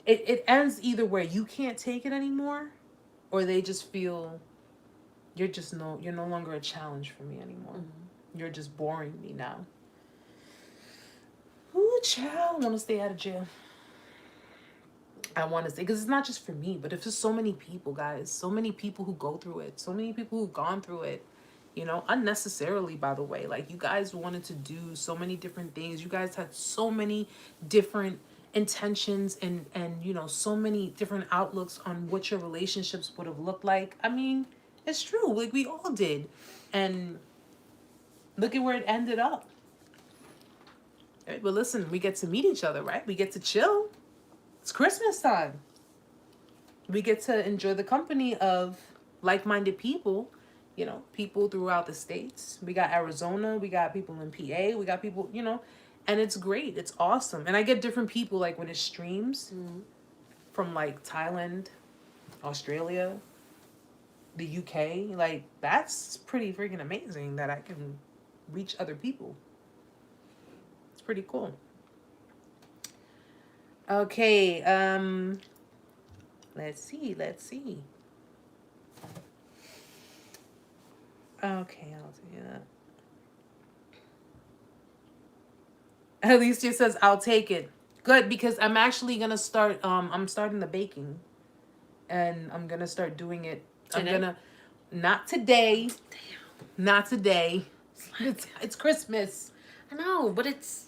it ends either way. You can't take it anymore, or they just feel you're no longer a challenge for me anymore. Mm-hmm. You're just boring me now. Ooh, child, I want to stay out of jail. I want to stay, because it's not just for me, but it's just so many people, guys. So many people who go through it. So many people who've gone through it, you know, unnecessarily, by the way. Like, you guys wanted to do so many different things. You guys had so many different intentions and you know, so many different outlooks on what your relationships would have looked like. I mean, it's true. Like, we all did. And look at where it ended up. But listen, we get to meet each other, right? We get to chill. It's Christmas time. We get to enjoy the company of like-minded people, you know, people throughout the states. We got Arizona, we got people in PA, we got people, you know, and it's great. It's awesome. And I get different people, like, when it streams from, like, Thailand, Australia, the UK. Like, that's pretty freaking amazing that I can reach other people. Pretty cool. Okay, let's see. Okay, I'll do that. At least it says I'll take it. Good, because I'm actually gonna start. I'm starting the baking, and I'm gonna start doing it. Today? Not today. Damn. Not today. It's Christmas. I know, but it's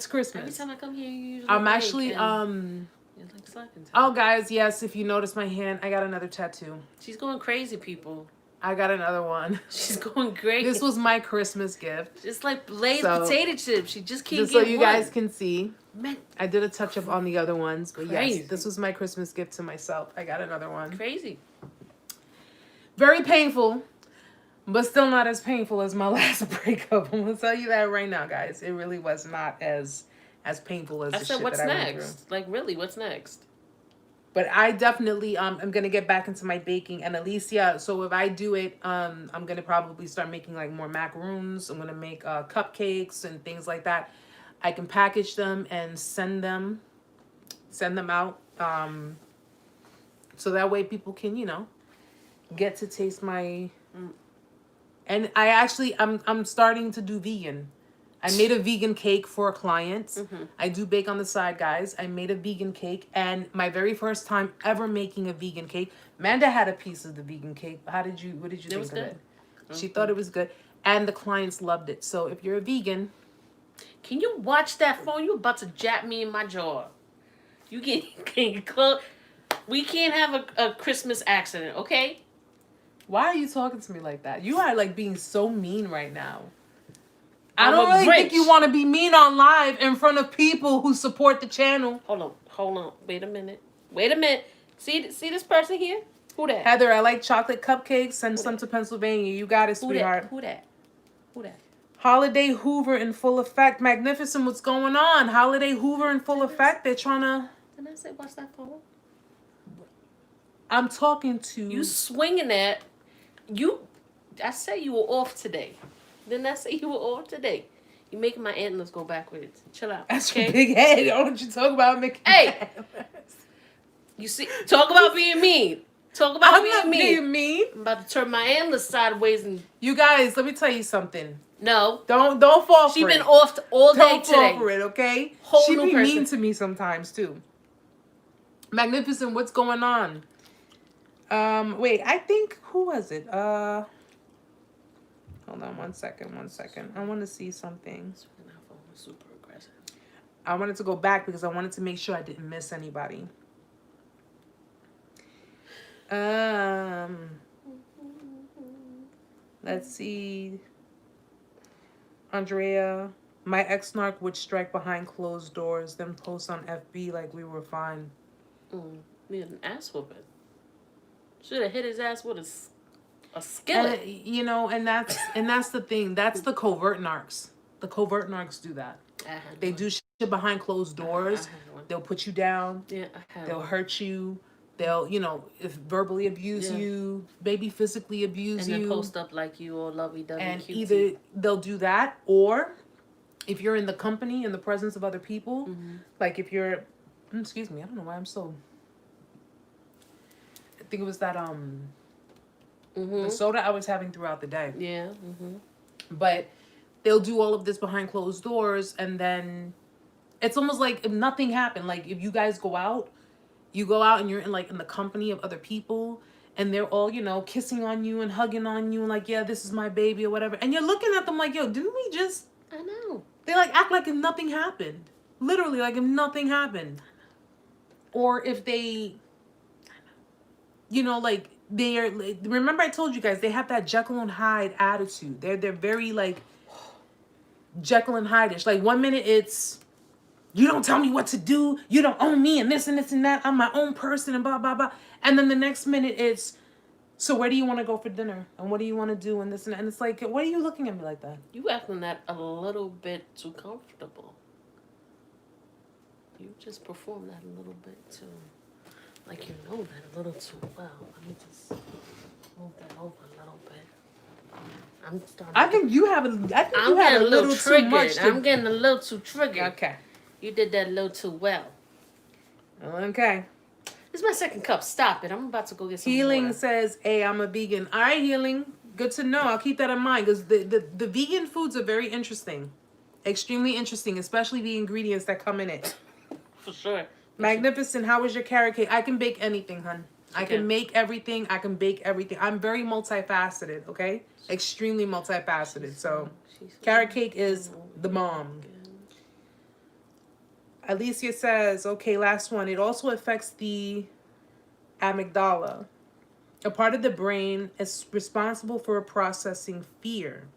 Christmas. every time I come here, you usually. I'm actually you're like slacking. Oh, guys, yes. If you notice my hand, I got another tattoo. She's going crazy, people. I got another one. She's going crazy. This was my Christmas gift. It's like Lay's potato chips. She just can't just get so you one. guys can see. Man, I did a touch up on the other ones, but crazy. yes, this was my Christmas gift to myself. I got another one. Crazy. Very painful, but still not as painful as my last breakup. I'm gonna tell you that right now, guys. It really was not as painful as I the said, shit what's that I went next? through. Like, really, what's next? But I definitely am gonna get back into my baking. And Alicia, so if I do it, I'm gonna probably start making like more macaroons. I'm gonna make cupcakes and things like that. I can package them and send them out. So that way people can, get to taste my. And I'm starting to do vegan. I made a vegan cake for a client. Mm-hmm. I do bake on the side, guys. I made a vegan cake, and my very first time ever making a vegan cake. Amanda had a piece of the vegan cake. What did you think of it? She thought it was good, and the clients loved it. So if you're a vegan, can you watch that phone? You about to jab me in my jaw. You can close. We can't have a Christmas accident, okay? why are you talking to me like that? You are like being so mean right now. I I'm don't a really Grinch. think you want to be mean on live in front of people who support the channel. Hold on. Wait a minute. See this person here? Who that? Heather, I like chocolate cupcakes. Send some to Pennsylvania. You got it, sweetheart. Who that? Holiday Hoover in full effect. Magnificent, what's going on? Holiday Hoover in full effect. They're trying to... Didn't I say watch that phone? I'm talking to... You swinging that. I said you were off today. Didn't I say you were off today? You making my antlers go backwards. Chill out. That's okay? your big head. Don't you talk about making... Hey! You see, talk about being mean. I'm being mean. I'm about to turn my antlers sideways and... You guys, let me tell you something. No. Don't fall for it. She been off all day Don't today. fall for it, okay? Whole She new be person. mean to me sometimes, too. Magnificent, what's going on? Wait, I think... Who was it? Hold on one second. I want to see something. Super aggressive. I wanted to go back because I wanted to make sure I didn't miss anybody. Let's see. Andrea, my ex-narc would strike behind closed doors, then post on FB like we were fine. Me an ass whooping. Should have hit his ass with a skillet. And that's the thing. That's the covert narcs. The covert narcs do that. They do shit behind closed doors. They'll put you down. Yeah, they'll hurt you. They'll, if verbally abuse you, maybe physically abuse you. And then post up like you all lovey-dovey. And cutesy. either they'll do that, or if you're in the company, in the presence of other people, like if you're, excuse me, I don't know why I'm so, I think it was that, the soda I was having throughout the day. Yeah. But they'll do all of this behind closed doors, and then it's almost like if nothing happened. Like if you guys go out, and you're in the company of other people, and they're all, kissing on you and hugging on you and like, yeah, this is my baby or whatever. And you're looking at them like, yo, didn't we just... I know. They act like if nothing happened. Literally, like if nothing happened. Or if they, they're... Remember I told you guys, they have that Jekyll and Hyde attitude. They're very Jekyll and Hyde-ish. Like 1 minute it's... You don't tell me what to do. You don't own me and this and this and that. I'm my own person and blah, blah, blah. And then the next minute it's, so where do you want to go for dinner? And what do you want to do? And this and that. And it's like, what are you looking at me like that? You acting that a little bit too comfortable. You just perform that a little bit too. Like you know that a little too well. Let me just move that over a little bit. I'm starting. I think you have a little triggered. too much. I'm getting a little too triggered. Okay. You did that a little too well. Okay. This is my second cup. Stop it. I'm about to go get some Healing water. says, hey, I'm a vegan. All right, Healing. Good to know. I'll keep that in mind because the vegan foods are very interesting. Extremely interesting, especially the ingredients that come in it. For sure. Magnificent. How was your carrot cake? I can bake anything, hun. I can make everything. I can bake everything. I'm very multifaceted, okay? Extremely multifaceted. So, carrot cake is the bomb. Alicia says, okay, last one. It also affects the amygdala, a part of the brain is responsible for processing fear.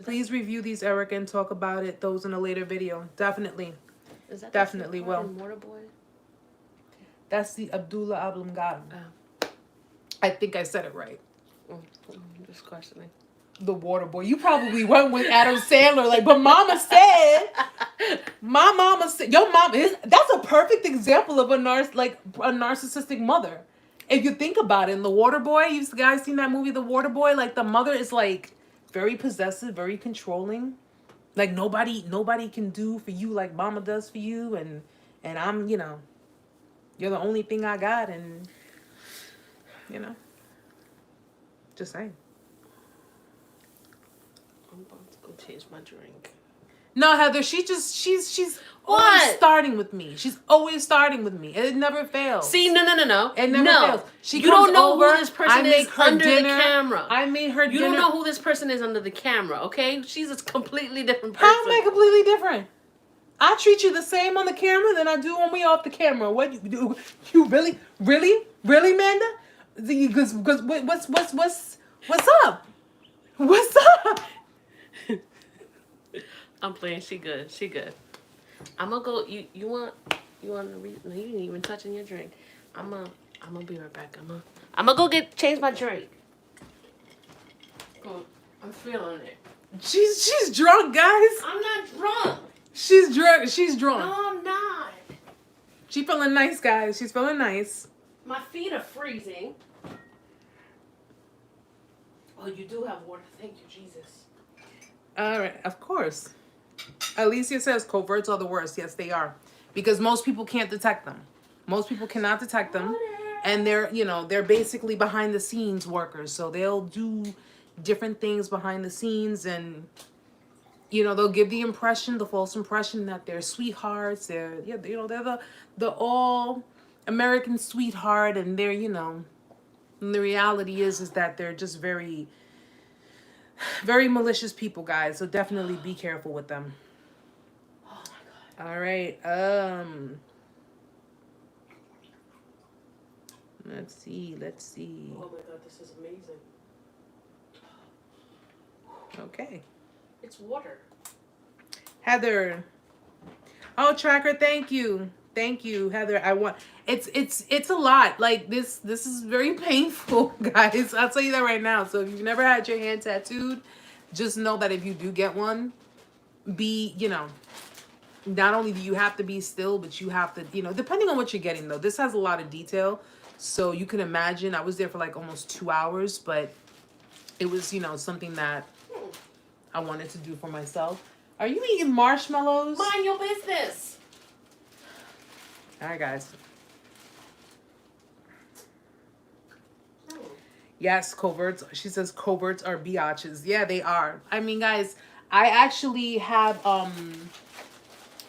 Please review these, Erica, and talk about those in a later video. Definitely. Is that Definitely will. Waterboy? That's the Abdullah Ablamgad. Oh. I think I said it right. Just questioning. The water boy. You probably went with Adam Sandler, but mama said, your mom is, that's a perfect example of a narcissistic mother. If you think about it, in The Water Boy, you guys seen that movie, The Water Boy? The mother is very possessive, very controlling. Like nobody can do for you like mama does for you, and I'm, you're the only thing I got, and just saying. I'm about to go change my drink. No, Heather, she's What? always starting with me. She's always starting with me. It never fails. See, no. It never fails. She You don't comes know over, who this person I make is her under dinner, the camera. I made her You dinner. don't know who this person is under the camera, okay? She's a completely different person. How am I completely different? I treat you the same on the camera than I do when we off the camera. What you do? You really, Amanda? Because what's up? What's up? I'm playing. She good. I'm gonna go. You want to read? No, you didn't even touch in your drink. I'm gonna be right back. I'm gonna go change my drink. Cool. I'm feeling it. She's drunk, guys. I'm not drunk. She's drunk. No, I'm not. She's feeling nice, guys. She's feeling nice. My feet are freezing. Oh, you do have water. Thank you, Jesus. All right, of course. Alicia says coverts are the worst. Yes, they are. Because most people can't detect them. Most people cannot detect them. And they're basically behind the scenes workers. So they'll do different things behind the scenes, and they'll give the false impression that they're sweethearts. They're the all American sweetheart, and they're, and the reality is that they're just very, very malicious people, guys. So definitely be careful with them. Oh my God. All right. Let's see. Oh my God, this is amazing. Okay. It's water. Heather. Oh, Tracker, thank you, Heather. It's a lot. Like this is very painful, guys. I'll tell you that right now. So if you've never had your hand tattooed, just know that if you do get one, not only do you have to be still, but you have to, depending on what you're getting though. This has a lot of detail, so you can imagine. I was there for like almost 2 hours, but it was, something that I wanted to do for myself. Are you eating marshmallows? Mind your business. All right, guys. Yes, coverts. She says coverts are biatches. Yeah, they are. I mean, guys, I actually have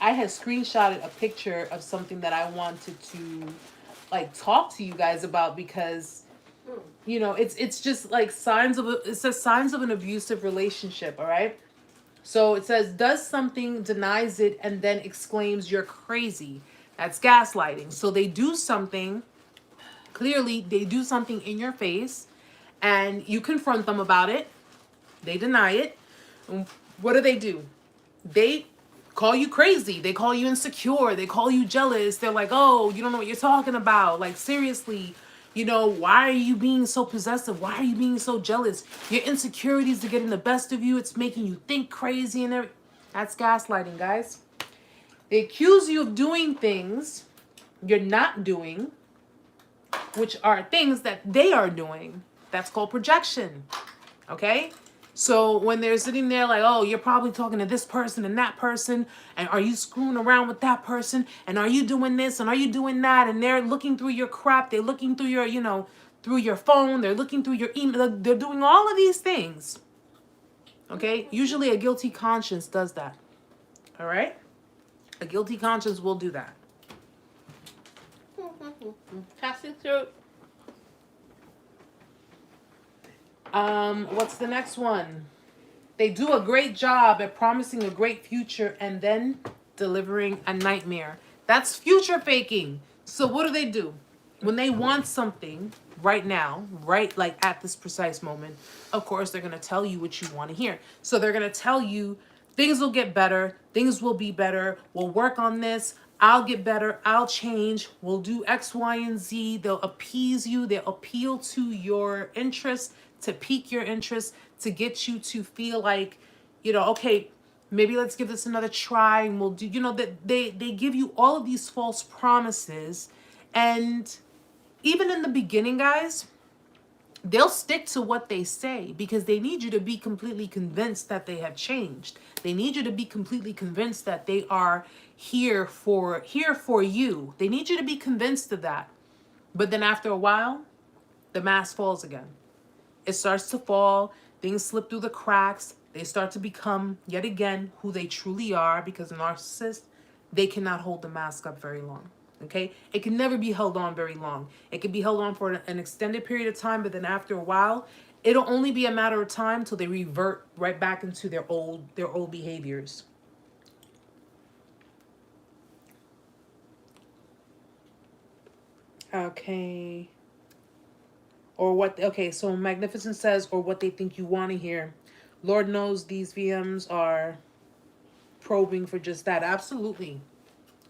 I had screenshotted a picture of something that I wanted to talk to you guys about, because it's just like it says signs of an abusive relationship, all right? So it says, does something, denies it, and then exclaims, you're crazy. That's gaslighting. So they do something, clearly they do something in your face, and you confront them about it. They deny it. What do? They call you crazy. They call you insecure. They call you jealous. They're like, oh, you don't know what you're talking about. Like, seriously, why are you being so possessive? Why are you being so jealous? Your insecurities are getting the best of you. It's making you think crazy and everything. That's gaslighting, guys. They accuse you of doing things you're not doing, which are things that they are doing. That's called projection. Okay? So when they're sitting there like, oh, you're probably talking to this person and that person, and are you screwing around with that person, and are you doing this, and are you doing that, and they're looking through your crap, they're looking through your, through your phone, they're looking through your email, they're doing all of these things. Okay? Usually a guilty conscience does that. All right? A guilty conscience will do that. Passing through. What's the next one? They do a great job at promising a great future and then delivering a nightmare. That's future faking. So what do? When they want something right now, right like at this precise moment, of course, they're going to tell you what you want to hear. So they're going to tell you things will get better. Things will be better. We'll work on this. I'll get better. I'll change. We'll do X, Y, and Z. They'll appease you. They'll appeal to your interests, to pique your interest, to get you to feel like, okay, maybe let's give this another try, and we'll do, that they give you all of these false promises. And even in the beginning, guys, they'll stick to what they say because they need you to be completely convinced that they have changed. They need you to be completely convinced that they are here for you. They need you to be convinced of that. But then after a while, the mask falls again. It starts to fall. Things slip through the cracks. They start to become yet again who they truly are, because a narcissist, they cannot hold the mask up very long. Okay, it can never be held on very long. It can be held on for an extended period of time, but then after a while, it'll only be a matter of time till they revert right back into their old behaviors. Okay. Or what? Okay, so Magnificent says, or what they think you want to hear. Lord knows these VMs are probing for just that. Absolutely.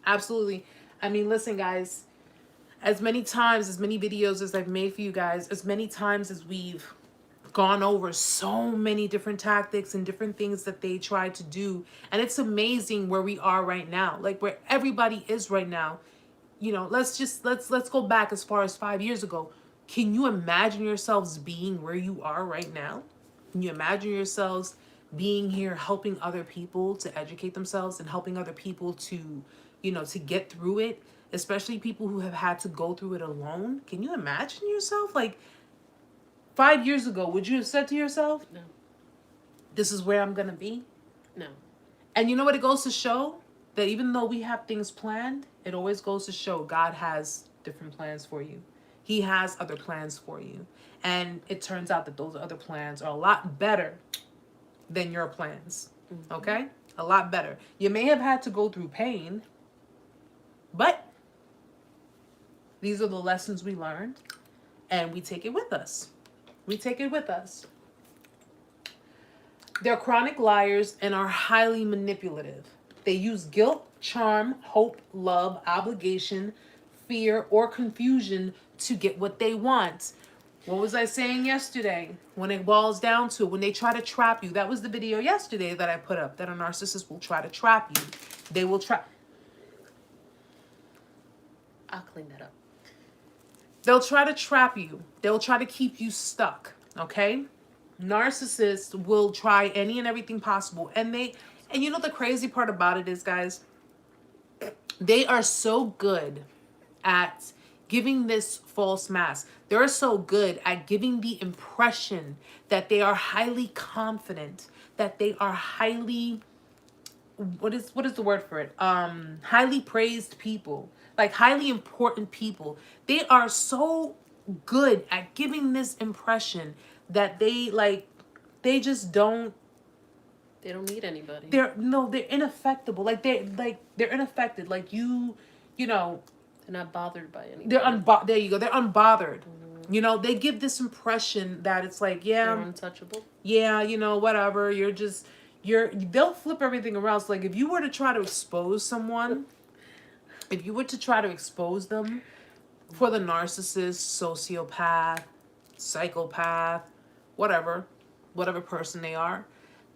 Absolutely. I mean, listen, guys, as many times, as many videos as I've made for you guys, as many times as we've gone over so many different tactics and different things that they try to do. And it's amazing where we are right now, like where everybody is right now. You know, let's go back as far as 5 years ago. Can you imagine yourselves being where you are right now? Can you imagine yourselves being here helping other people to educate themselves and helping other people to, you know, to get through it, especially people who have had to go through it alone? Can you imagine yourself? Like 5 years ago, would you have said to yourself, no, this is where I'm going to be? No. And you know what it goes to show? That even though we have things planned, it always goes to show God has different plans for you. He has other plans for you. And it turns out that those other plans are a lot better than your plans. Okay? A lot better. You may have had to go through pain, but these are the lessons we learned, and we take it with us. We take it with us. They're chronic liars and are highly manipulative. They use guilt, charm, hope, love, obligation, fear, or confusion to get what they want. What was I saying yesterday? When it boils down to it, when they try to trap you. That was the video yesterday that I put up, that a narcissist will try to trap you. They will try. I'll clean that up. They'll try to trap you. They'll try to keep you stuck. Okay? Narcissists will try any and everything possible. And you know the crazy part about it is, guys, they are so good at giving this false mask. They're so good at giving the impression that they are highly confident, that they are highly, what is the word for it? Highly praised people, like highly important people. They are so good at giving this impression that they just don't. They don't need anybody. They're ineffectible. They're unaffected. Like you know. They're not bothered by anything. There you go. They're unbothered. You know, they give this impression that it's like, yeah, they're untouchable. Yeah, you know, whatever. They'll flip everything around. So like if you were to try to expose someone, if you were to try to expose them for the narcissist, sociopath, psychopath, whatever person they are,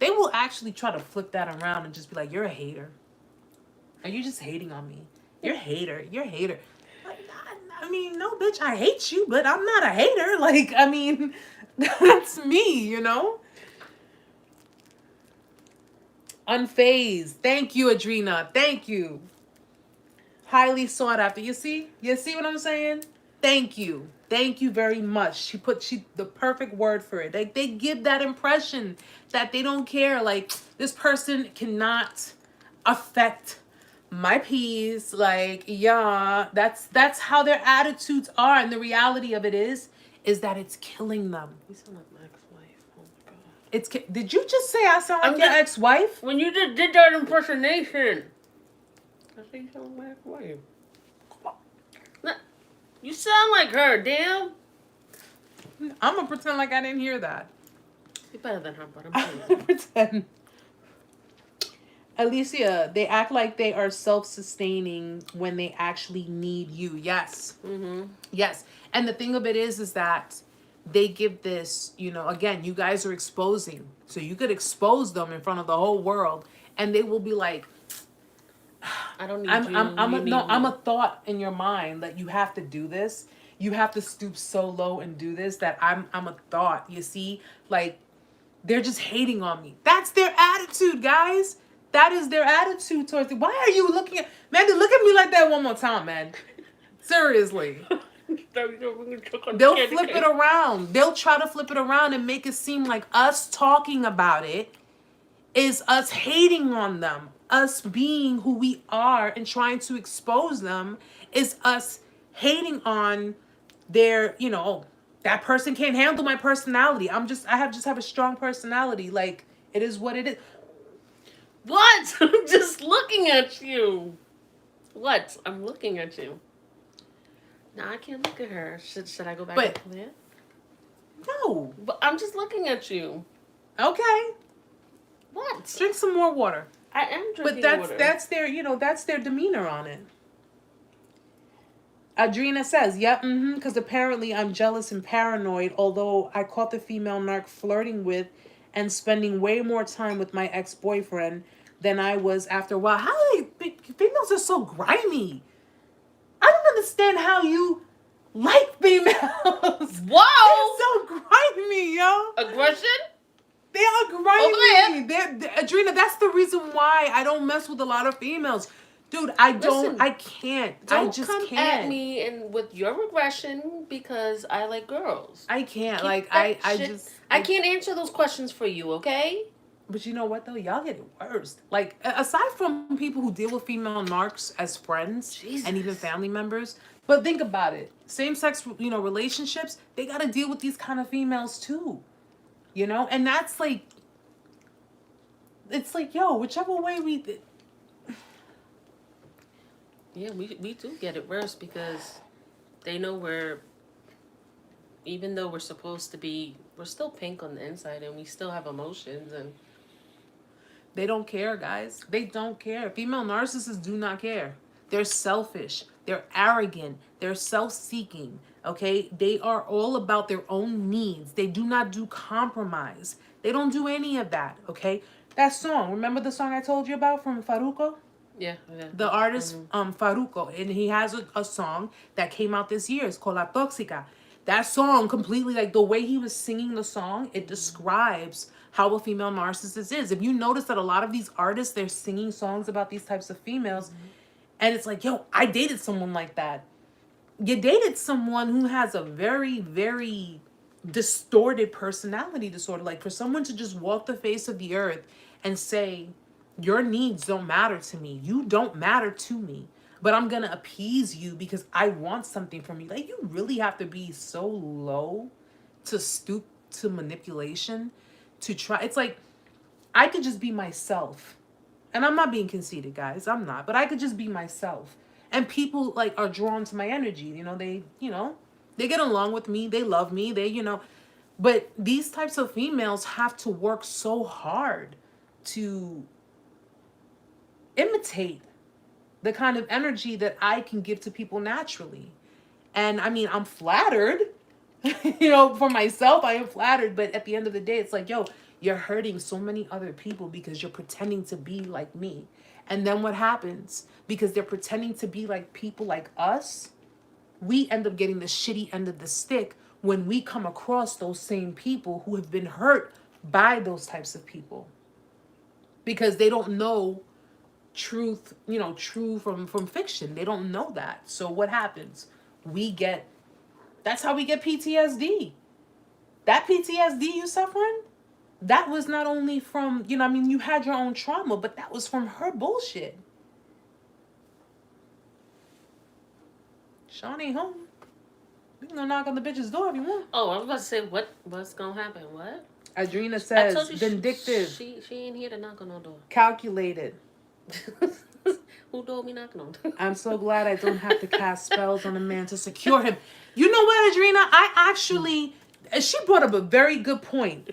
they will actually try to flip that around and just be like, you're a hater. Are you just hating on me? You're a hater. You're a hater. Like, I mean, no, bitch, I hate you, but I'm not a hater. Like, I mean, that's me, you know? Unfazed. Thank you, Adrena. Thank you. Highly sought after. You see? You see what I'm saying? Thank you. Thank you very much. She the perfect word for it. Like, they give that impression that they don't care. Like, this person cannot affect my peace. Like, yeah, that's how their attitudes are. And the reality of it is that it's killing them. You sound like my ex-wife. Oh my God. Did you just say I sound like your ex-wife? When you just did that impersonation, I said you sound like my ex-wife. You sound like her, damn. I'm gonna pretend like I didn't hear that. You're better than her, but I'm gonna pretend. Alicia, they act like they are self-sustaining when they actually need you. Yes. Mm-hmm. Yes. And the thing of it is that they give this, you know, again, you guys are exposing. So you could expose them in front of the whole world and they will be like, I don't need I'm you. I'm You a, need no, me. I'm a thought in your mind that you have to do this. You have to stoop so low and do this that I'm a thought. You see, like they're just hating on me. That's their attitude, guys. That is their attitude towards it. Why are you looking at man? Look at me like that one more time, man. Seriously. They'll flip it around. They'll try to flip it around and make it seem like us talking about it is us hating on them. Us being who we are and trying to expose them is us hating on their, oh, that person can't handle my personality. I just have a strong personality. Like, it is what it is. What? I'm just looking at you. What? I'm looking at you. No, I can't look at her. Should I go back But- and play it? No. But I'm just looking at you. Okay. What? Drink some more water. I am drinking But that's water. that's their demeanor on it. Adrena says, "Yep, because apparently I'm jealous and paranoid. Although I caught the female narc flirting with and spending way more time with my ex-boyfriend than I was after a while. How females are so grimy? I don't understand how you like females. Whoa! They're so grimy, yo. Aggression? They are grimy. Over They're, Adrena, that's the reason why I don't mess with a lot of females. Dude, I can't. Don't I just come can't. at me and with your aggression because I like girls. I can't. Keep Like, that I shit- just... I can't answer those questions for you, okay? But you know what, though? Y'all get it worse. Like, aside from people who deal with female narcs as friends Jesus. and even family members, but think about it. Same-sex, relationships, they got to deal with these kind of females, too. And that's like... It's like, yo, whichever way we... Yeah, we do get it worse because they know even though we're supposed to be, we're still pink on the inside and we still have emotions and... They don't care, guys. They don't care. Female narcissists do not care. They're selfish. They're arrogant. They're self-seeking. Okay? They are all about their own needs. They do not do compromise. They don't do any of that. Okay? That song, remember the song I told you about from Farruko? Yeah. The artist Farruko, and he has a song that came out this year. It's called La Tóxica. That song completely, like the way he was singing the song, it describes how a female narcissist is. If you notice that a lot of these artists, they're singing songs about these types of females, and it's like, yo, I dated someone like that. You dated someone who has a very, very distorted personality disorder. Like, for someone to just walk the face of the earth and say, your needs don't matter to me. You don't matter to me. But I'm going to appease you because I want something from you. Like, you really have to be so low to stoop to manipulation to try. It's like, I could just be myself. And I'm not being conceited, guys. I'm not. But I could just be myself. And people, like, are drawn to my energy. They get along with me. They love me. But these types of females have to work so hard to imitate the kind of energy that I can give to people naturally. And I mean, I'm flattered, for myself, I am flattered. But at the end of the day, it's like, yo, you're hurting so many other people because you're pretending to be like me. And then what happens? Because they're pretending to be like people like us, we end up getting the shitty end of the stick when we come across those same people who have been hurt by those types of people. Because they don't know truth, true from fiction. They don't know that. So what happens? That's how we get PTSD. That PTSD you suffering, that was not only from, you had your own trauma, but that was from her bullshit. Sean ain't home. We can go knock on the bitch's door if you want. Oh, I was about to say, what's gonna happen? What? Adrena says, I told you vindictive. She ain't here to knock on no door. Calculated. Who told me knocking on? I'm so glad I don't have to cast spells on a man to secure him. You know what, Adrena? She brought up a very good point.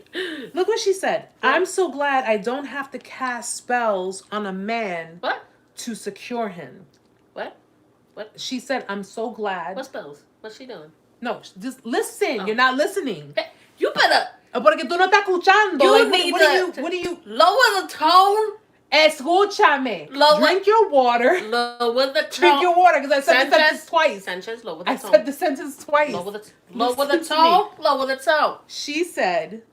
Look what she said. I'm so glad I don't have to cast spells on a man to secure him. What? She said, I'm so glad. What spells? What's she doing? No, just listen. You're not listening. Hey, you better. Porque tú no estás escuchando. You Like, need what do you? lower the tone Escúchame. Lower- Drink your water. Lower the tone. Drink your water, because I said the sentence twice. Sanchez, lower the I tone. said the sentence twice. Lower the Listen to tone. me. Lower the tone. She said,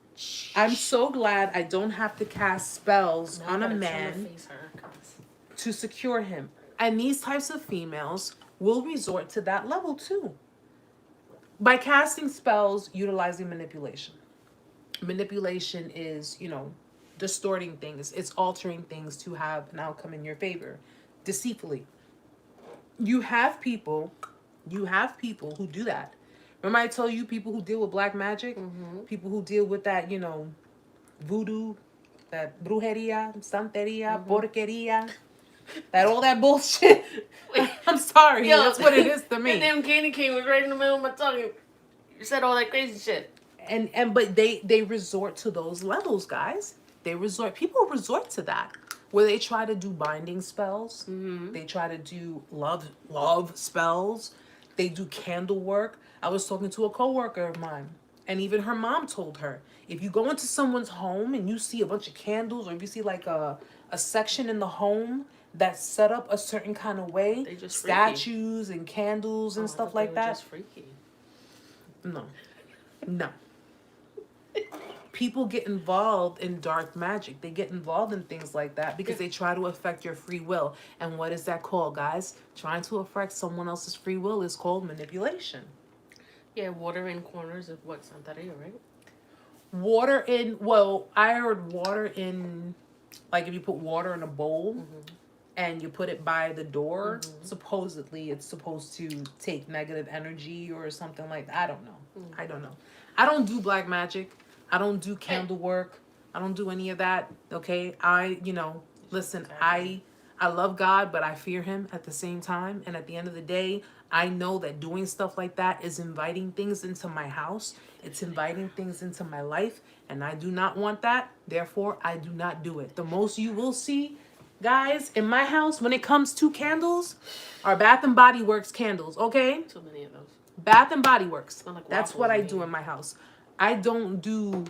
I'm so glad I don't have to cast spells Now on I a gotta man face her, 'cause- to secure him. And these types of females will resort to that level too. By casting spells, utilizing manipulation. Manipulation is, distorting things. It's altering things to have an outcome in your favor. Deceitfully. You have people who do that. Remember I told you people who deal with black magic? Mm-hmm. People who deal with that, voodoo, that brujeria, santeria, porqueria, that all that bullshit. I'm sorry, Yo, that's what it is to me. And damn candy cane was right in the middle of my tongue. You said all that crazy shit. But they resort to those levels, guys. People resort to that, where they try to do binding spells. Mm-hmm. They try to do love spells. They do candle work. I was talking to a coworker of mine, and even her mom told her, if you go into someone's home and you see a bunch of candles, or if you see like a section in the home that's set up a certain kind of way, They just statues and candles and stuff like that. Just freaky. No. People get involved in dark magic. They get involved in things like that because they try to affect your free will. And what is that called, guys? Trying to affect someone else's free will is called manipulation. Yeah, water in corners of what, Santeria, right? I heard water in, like if you put water in a bowl and you put it by the door, supposedly it's supposed to take negative energy or something like that. I don't know. I don't know. I don't do black magic. I don't do candle work. I don't do any of that. Okay. Listen, I love God, but I fear him at the same time. And at the end of the day, I know that doing stuff like that is inviting things into my house. It's inviting things into my life. And I do not want that. Therefore, I do not do it. The most you will see, guys, in my house when it comes to candles are Bath and Body Works candles. Okay. Too many of those. Bath and Body Works. Like that's what I do in my house. I don't do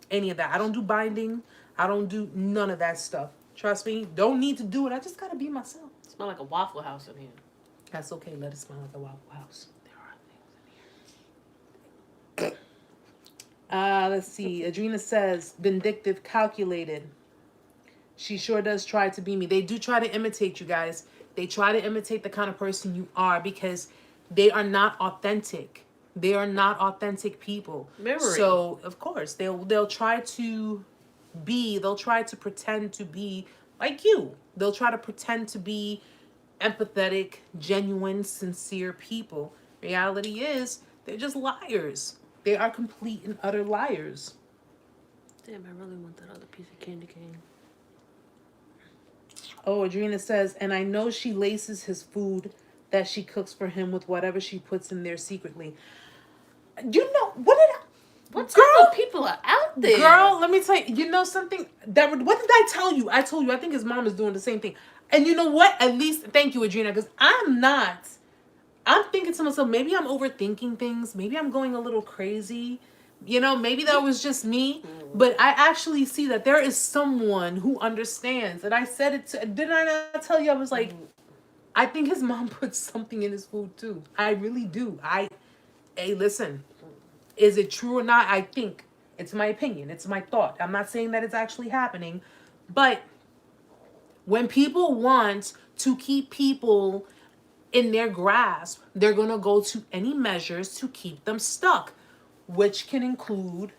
any of that. I don't do binding. I don't do none of that stuff. Trust me. Don't need to do it. I just gotta be myself. It smells like a Waffle House in here. That's okay. Let it smell like a Waffle House. There are things in here. Let's see. Adrena says, vindictive, calculated. She sure does try to be me. They do try to imitate you guys. They try to imitate the kind of person you are because they are not authentic. They are not authentic people. Mirroring. So of course they'll try to pretend to be like you. They'll try to pretend to be empathetic, genuine, sincere people. Reality is they're just liars. They are complete and utter liars. Damn, I really want that other piece of candy cane. Oh, Adrena says, and I know she laces his food that she cooks for him with whatever she puts in there secretly. What type of people are out there? Girl, let me tell you, you know something? What did I tell you? I told you, I think his mom is doing the same thing. And you know what? At least, thank you, Adrena, because I'm thinking to myself, maybe I'm overthinking things. Maybe I'm going a little crazy. Maybe that was just me. But I actually see that there is someone who understands. And I said it didn't I not tell you? I was like, I think his mom puts something in his food too. I really do. Hey, listen, is it true or not? I think it's my opinion. It's my thought. I'm not saying that it's actually happening, but when people want to keep people in their grasp, they're going to go to any measures to keep them stuck, which can include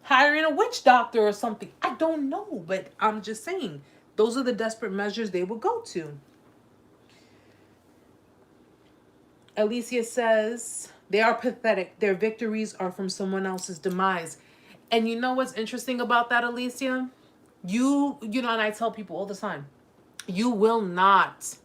hiring a witch doctor or something. I don't know, but I'm just saying those are the desperate measures they will go to. Alicia says, they are pathetic. Their victories are from someone else's demise. And you know what's interesting about that, Alicia? You know, and I tell people all the time, you will not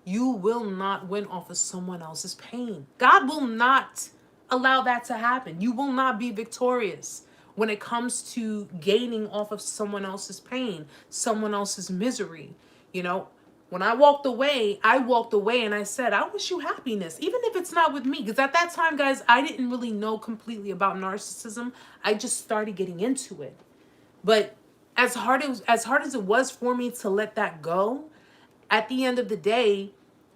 win off of someone else's pain. God will not allow that to happen. You will not be victorious when it comes to gaining off of someone else's pain, someone else's misery. When I walked away and I said, I wish you happiness, even if it's not with me. Because at that time, guys, I didn't really know completely about narcissism. I just started getting into it. But as hard as it was for me to let that go, at the end of the day,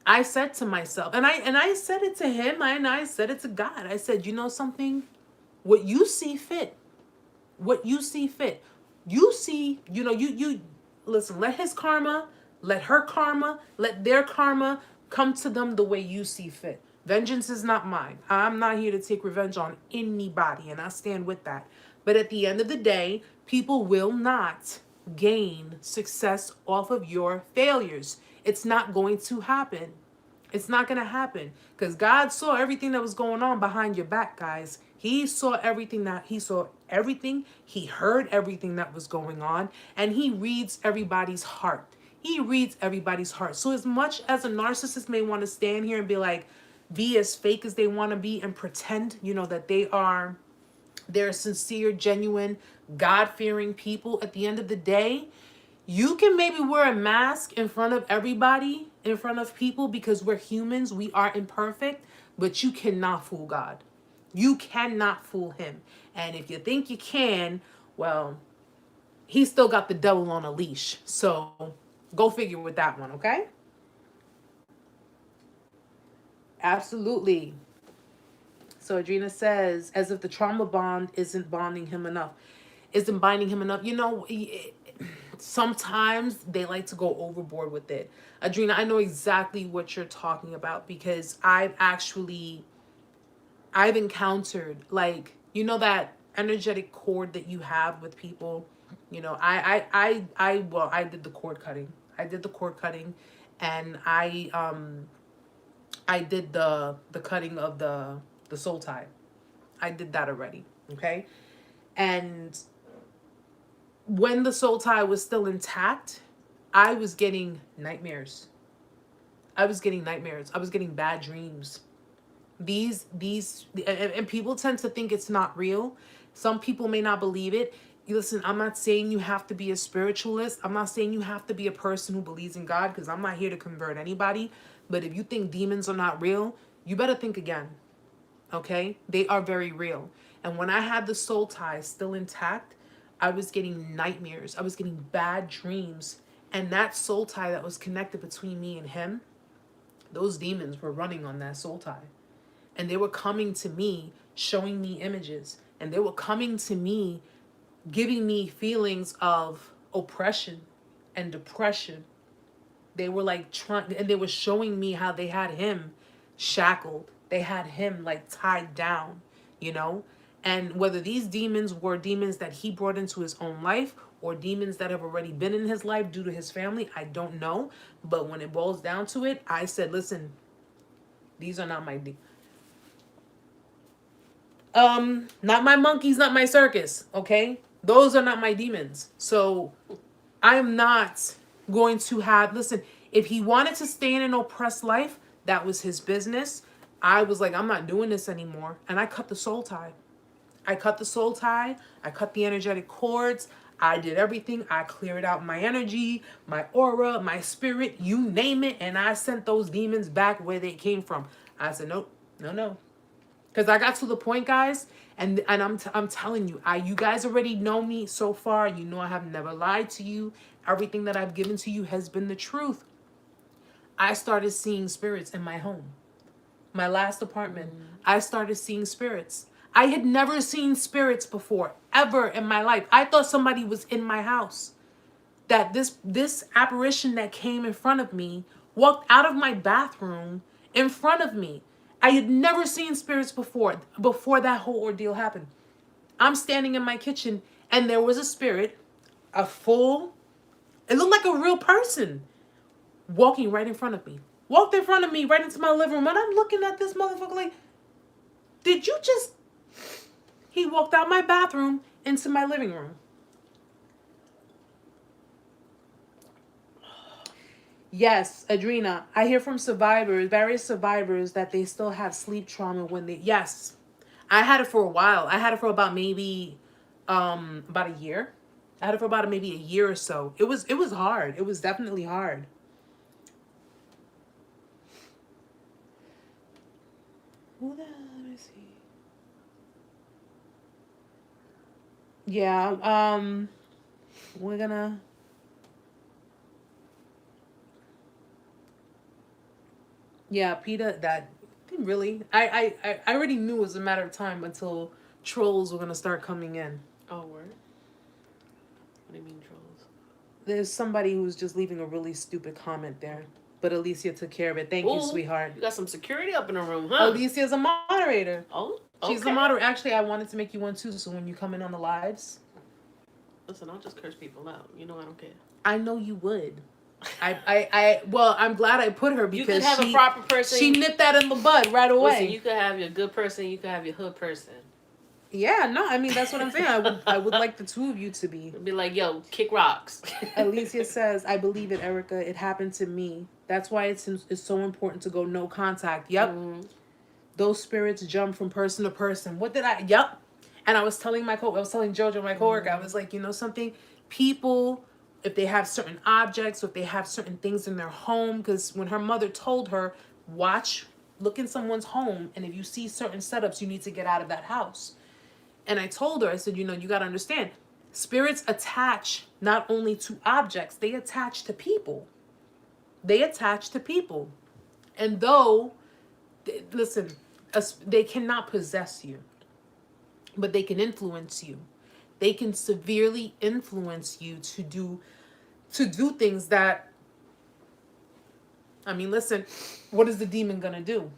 I said to myself, and I said it to him, and I said it to God. I said, you know something? What you see fit. What you see fit. You see, you listen, let his karma, let her karma, let their karma come to them the way you see fit. Vengeance is not mine. I'm not here to take revenge on anybody, and I stand with that. But at the end of the day, people will not gain success off of your failures. It's not going to happen. It's not going to happen because God saw everything that was going on behind your back, guys. He saw everything. He heard everything that was going on, and he reads everybody's heart. He reads everybody's heart. So as much as a narcissist may want to stand here and be like, be as fake as they want to be and pretend, that they're sincere, genuine, God-fearing people, at the end of the day, you can maybe wear a mask in front of everybody, in front of people, because we're humans, we are imperfect, but you cannot fool God. You cannot fool him. And if you think you can, well, he's still got the devil on a leash. So go figure with that one, okay? Absolutely. So Adrena says, as if the trauma bond isn't bonding him enough, isn't binding him enough. Sometimes they like to go overboard with it. Adrena, I know exactly what you're talking about because I've encountered, like, that energetic cord that you have with people. I did the cord cutting. And I did the cutting of the soul tie. I did that already. Okay. And when the soul tie was still intact, I was getting nightmares. I was getting bad dreams. And people tend to think it's not real. Some people may not believe it. Listen, I'm not saying you have to be a spiritualist. I'm not saying you have to be a person who believes in God, because I'm not here to convert anybody. But if you think demons are not real, you better think again. Okay? They are very real. And when I had the soul tie still intact, I was getting nightmares. I was getting bad dreams. And that soul tie that was connected between me and him, those demons were running on that soul tie. And they were coming to me, showing me images. And they were coming to me, giving me feelings of oppression and depression. They were like and they were showing me how they had him shackled. They had him like tied down, And whether these demons were demons that he brought into his own life or demons that have already been in his life due to his family, I don't know. But when it boils down to it, I said, listen, these are not my not my monkeys, not my circus, okay? Those are not my demons. So I am not going to listen, if he wanted to stay in an oppressed life, that was his business. I was like, I'm not doing this anymore. And I cut the soul tie. I cut the energetic cords. I did everything. I cleared out my energy, my aura, my spirit, you name it. And I sent those demons back where they came from. I said, nope, no. Because I got to the point, guys, and I'm telling you, you guys already know me so far. You know I have never lied to you. Everything that I've given to you has been the truth. I started seeing spirits in my home. My last apartment, I started seeing spirits. I had never seen spirits before, ever in my life. I thought somebody was in my house. That this apparition that came in front of me walked out of my bathroom in front of me. I had never seen spirits before that whole ordeal happened. I'm standing in my kitchen and there was a spirit, it looked like a real person, walking right in front of me. Walked in front of me right into my living room, and I'm looking at this motherfucker like, he walked out my bathroom into my living room. Yes, Adrena, I hear from various survivors, that they still have sleep trauma yes. I had it for a while. I had it for about maybe, about a year. I had it for about maybe a year or so. It was hard. It was definitely hard. Let me see. Yeah, we're gonna... Yeah, PETA, that... Really? I already knew it was a matter of time until trolls were gonna start coming in. Oh, word? What do you mean trolls? There's somebody who's just leaving a really stupid comment there. But Alicia took care of it. Thank you, sweetheart. You got some security up in the room, huh? Alicia's a moderator. Oh, okay. She's a moderator. Actually, I wanted to make you one too, so when you come in on the lives... Listen, I'll just curse people out. You know I don't care. I know you would. Well, I'm glad I put her because you could have a proper person. She nipped that in the bud right away. Listen, you could have your good person, you could have your hood person. Yeah, no, I mean, that's what I'm saying. I would like the two of you to be. Be like, yo, kick rocks. Alicia says, I believe it, Erica. It happened to me. That's why it's so important to go no contact. Yep. Mm-hmm. Those spirits jump from person to person. What did I... Yep. And I was telling Jojo, my coworker, I was like, you know something? People, if they have certain objects, or if they have certain things in their home, because when her mother told her, look in someone's home, and if you see certain setups, you need to get out of that house. And I told her, I said, you got to understand, spirits attach not only to objects, they attach to people. They attach to people. And though, listen, they cannot possess you, but they can influence you. They can severely influence you to do things that, I mean, listen, what is the demon going to do?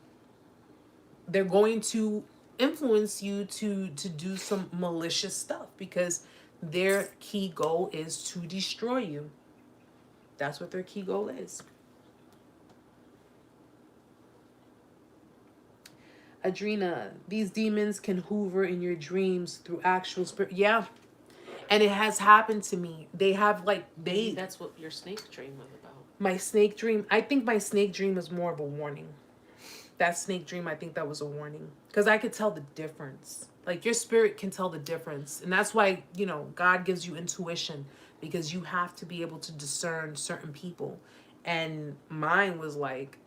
They're going to influence you to do some malicious stuff because their key goal is to destroy you. That's what their key goal is. Adrena, these demons can hoover in your dreams through actual spirit. Yeah. And it has happened to me. They have That's what your snake dream was about. My snake dream. I think my snake dream was more of a warning. That snake dream, I think that was a warning. Because I could tell the difference. Like, your spirit can tell the difference. And that's why, God gives you intuition. Because you have to be able to discern certain people. And mine was like,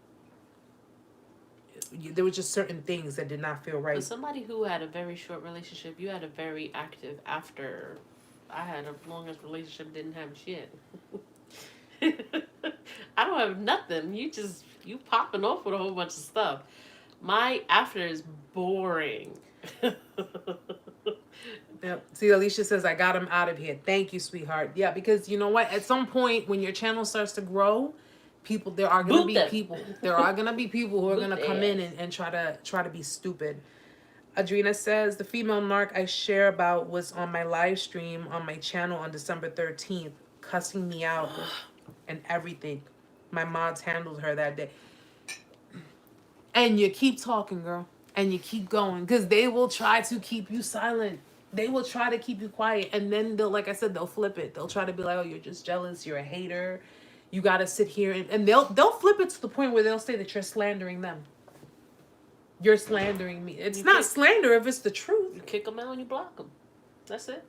there were just certain things that did not feel right. For somebody who had a very short relationship, you had a very active after. I had a longest relationship, didn't have shit. I don't have nothing. You popping off with a whole bunch of stuff. My after is boring. Yep. See, Alicia says, I got him out of here. Thank you, sweetheart. Yeah, because you know what? At some point, when your channel starts to grow, there are going to be people who are going to come in and try to be stupid. Adrena says, the female narc I share about was on my live stream on my channel on December 13th, cussing me out and everything. My mods handled her that day. And you keep talking, girl. And you keep going. Because they will try to keep you silent. They will try to keep you quiet. And then they'll flip it. They'll try to be like, oh, you're just jealous. You're a hater. You got to sit here. And they'll flip it to the point where they'll say that you're slandering them. You're slandering me. It's not slander if it's the truth. You kick them out and you block them. That's it.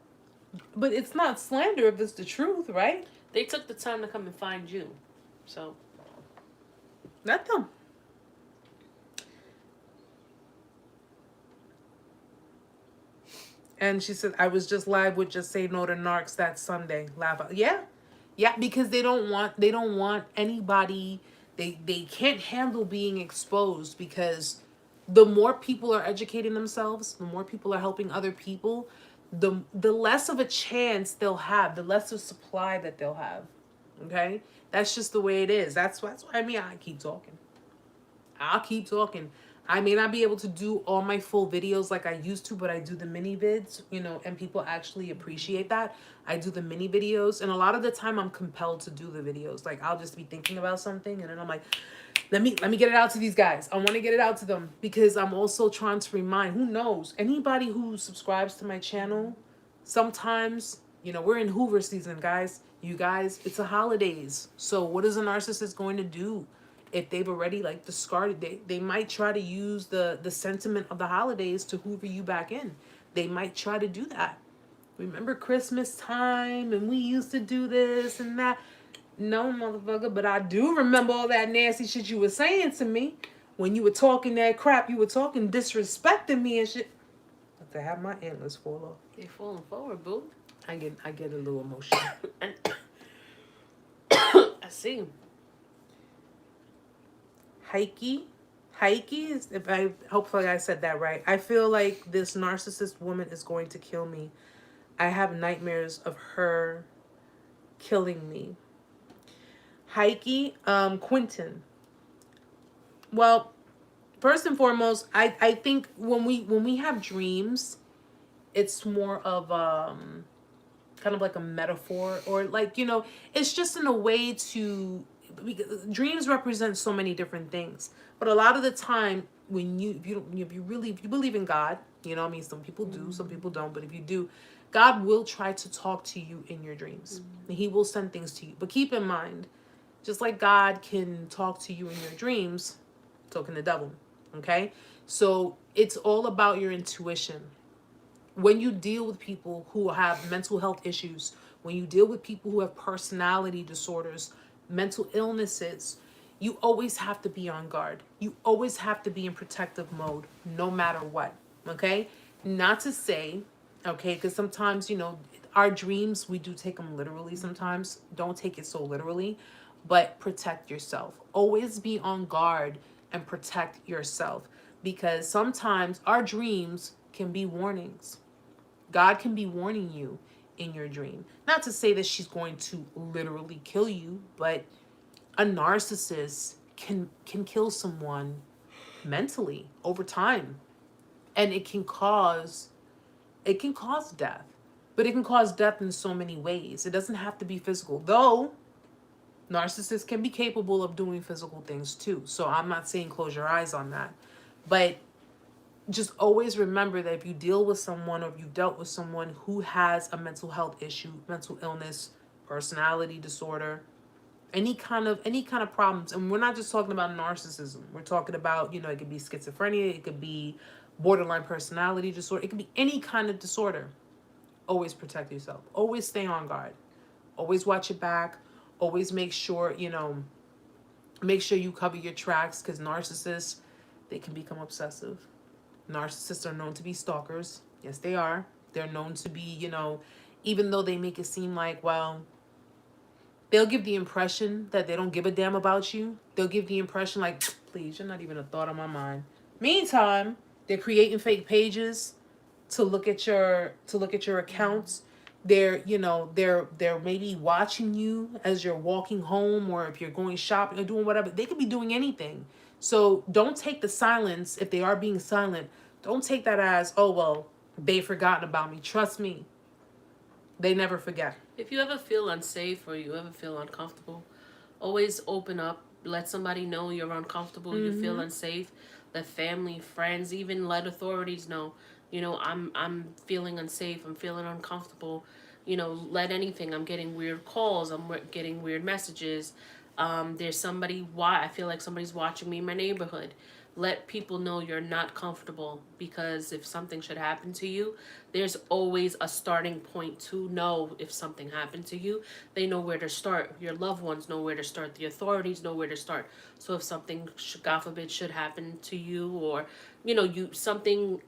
But it's not slander if it's the truth, right? They took the time to come and find you. So. Let them. And she said, I was just live with Just Say No to Narcs that Sunday. Laugh out. Yeah. Yeah, because they don't want anybody, they can't handle being exposed, because the more people are educating themselves, the more people are helping other people, the less of a chance they'll have, the less of supply that they'll have. Okay? That's just the way it is. That's why I keep talking. I'll keep talking. I may not be able to do all my full videos like I used to, but I do the mini vids, and people actually appreciate that. I do the mini videos, and a lot of the time I'm compelled to do the videos. Like, I'll just be thinking about something, and then I'm like, let me get it out to these guys. I want to get it out to them, because I'm also trying to remind, who knows, anybody who subscribes to my channel, sometimes, we're in Hoover season, guys. You guys, it's the holidays. So what is a narcissist going to do? If they've already discarded, they might try to use the sentiment of the holidays to hoover you back in. They might try to do that. Remember Christmas time and we used to do this and that? No, motherfucker, but I do remember all that nasty shit you were saying to me. When you were talking that crap, you were talking disrespecting me and shit. I have to have my antlers fall off. They're falling forward, boo. I get a little emotional. And I see. Heike is, if I hopefully I said that right. I feel like this narcissist woman is going to kill me. I have nightmares of her killing me. Heike, Quentin. Well, first and foremost, I think when we have dreams, it's more of kind of like a metaphor, or like, it's just in a way to, because dreams represent so many different things. But a lot of the time, when if you believe in God, I mean, some people do, some people don't, but if you do, God will try to talk to you in your dreams. And he will send things to you. But keep in mind, just like God can talk to you in your dreams, so can the devil. Okay? So it's all about your intuition. When you deal with people who have mental health issues, when you deal with people who have personality disorders, mental illnesses, you always have to be on guard. You always have to be in protective mode, no matter what. Okay? Not to say, okay, because sometimes, our dreams, we do take them literally sometimes. Don't take it so literally, but protect yourself. Always be on guard and protect yourself, because sometimes our dreams can be warnings. God can be warning you in your dream. Not to say that she's going to literally kill you, but a narcissist can kill someone mentally over time. And it can cause death. But it can cause death in so many ways. It doesn't have to be physical. Though narcissists can be capable of doing physical things too. So I'm not saying close your eyes on that. But just always remember that if you deal with someone, or if you've dealt with someone who has a mental health issue, mental illness, personality disorder, any kind of problems, and we're not just talking about narcissism. We're talking about, it could be schizophrenia, it could be borderline personality disorder, it could be any kind of disorder. Always protect yourself. Always stay on guard. Always watch your back. Always make sure, make sure you cover your tracks, because narcissists, they can become obsessive. Narcissists are known to be stalkers. Yes, they are. They're known to be, even though they make it seem like, well, they'll give the impression that they don't give a damn about you. They'll give the impression like, please, you're not even a thought on my mind. Meantime, they're creating fake pages to look at your accounts. They're maybe watching you as you're walking home, or if you're going shopping or doing whatever. They could be doing anything. So don't take the silence, if they are being silent, don't take that as, oh, well, they've forgotten about me. Trust me, they never forget. If you ever feel unsafe or you ever feel uncomfortable, always open up. Let somebody know you're uncomfortable, you feel unsafe. Let family, friends, even let authorities know. I'm feeling unsafe. I'm feeling uncomfortable. Let anything. I'm getting weird calls. I'm getting weird messages. There's somebody. Why I feel like somebody's watching me in my neighborhood. Let people know you're not comfortable, because if something should happen to you, there's always a starting point to know if something happened to you. They know where to start. Your loved ones know where to start. The authorities know where to start. So if something, God forbid, should happen to you, or something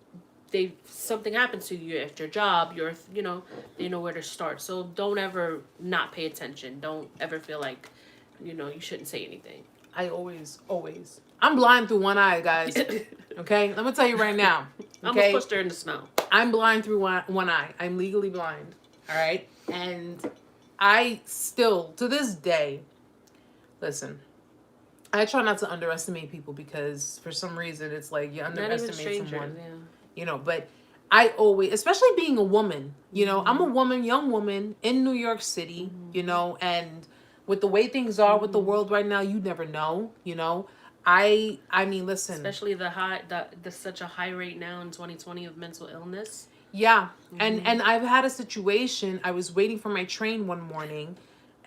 happens to you at your job, they know where to start. So don't ever not pay attention. Don't ever feel like you shouldn't say anything. I always I'm blind through one eye, guys. Okay, let me tell you right now. I almost pushed her in the snow. I'm blind through one eye. I'm legally blind. All right, and I still, to this day, listen, I try not to underestimate people, because for some reason it's like you underestimate someone. Yeah. But I always, especially being a woman, I'm a woman, young woman in New York City, and with the way things are with the world right now, you never know, I mean, listen. Especially there's such a high rate now in 2020 of mental illness. Yeah. And I've had a situation. I was waiting for my train one morning,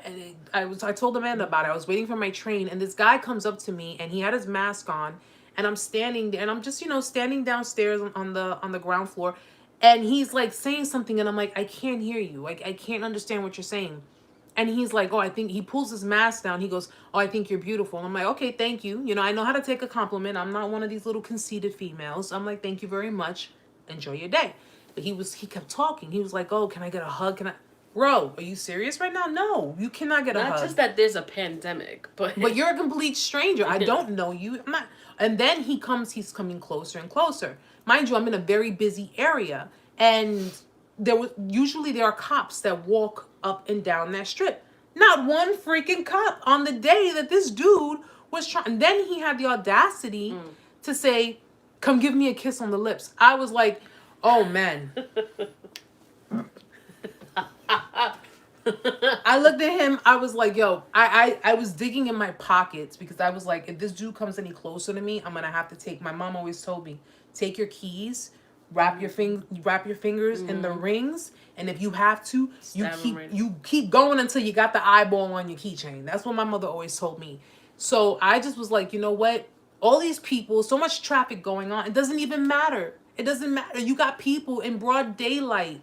and I told Amanda about it. I was waiting for my train, and this guy comes up to me, and he had his mask on, and I'm standing there, and I'm just, standing downstairs on the ground floor, and he's like saying something, and I'm like, I can't hear you. Like, I can't understand what you're saying. And he's like, oh, I think, he pulls his mask down. He goes, oh, I think you're beautiful. And I'm like, okay, thank you. I know how to take a compliment. I'm not one of these little conceited females. I'm like, thank you very much. Enjoy your day. But he kept talking. He was like, "Oh, can I get a hug? Can I?" Bro, are you serious right now? No, you cannot get a hug. Not just that there's a pandemic, but you're a complete stranger. I don't know you. I'm not. And then he's coming closer and closer. Mind you, I'm in a very busy area, and there are cops that walk up and down that strip. Not one freaking cop on the day that this dude was trying. And then he had the audacity to say, "Come give me a kiss on the lips." I was like, "Oh man." I looked at him. I was like, "Yo," I was digging in my pockets because I was like, if this dude comes any closer to me, I'm gonna have to take. My mom always told me, take your keys, wrap your fingers in the rings, and if you have to, you keep going until you got the eyeball on your keychain. That's what my mother always told me. So I just was like, you know what? All these people, so much traffic going on. It doesn't even matter. It doesn't matter. You got people in broad daylight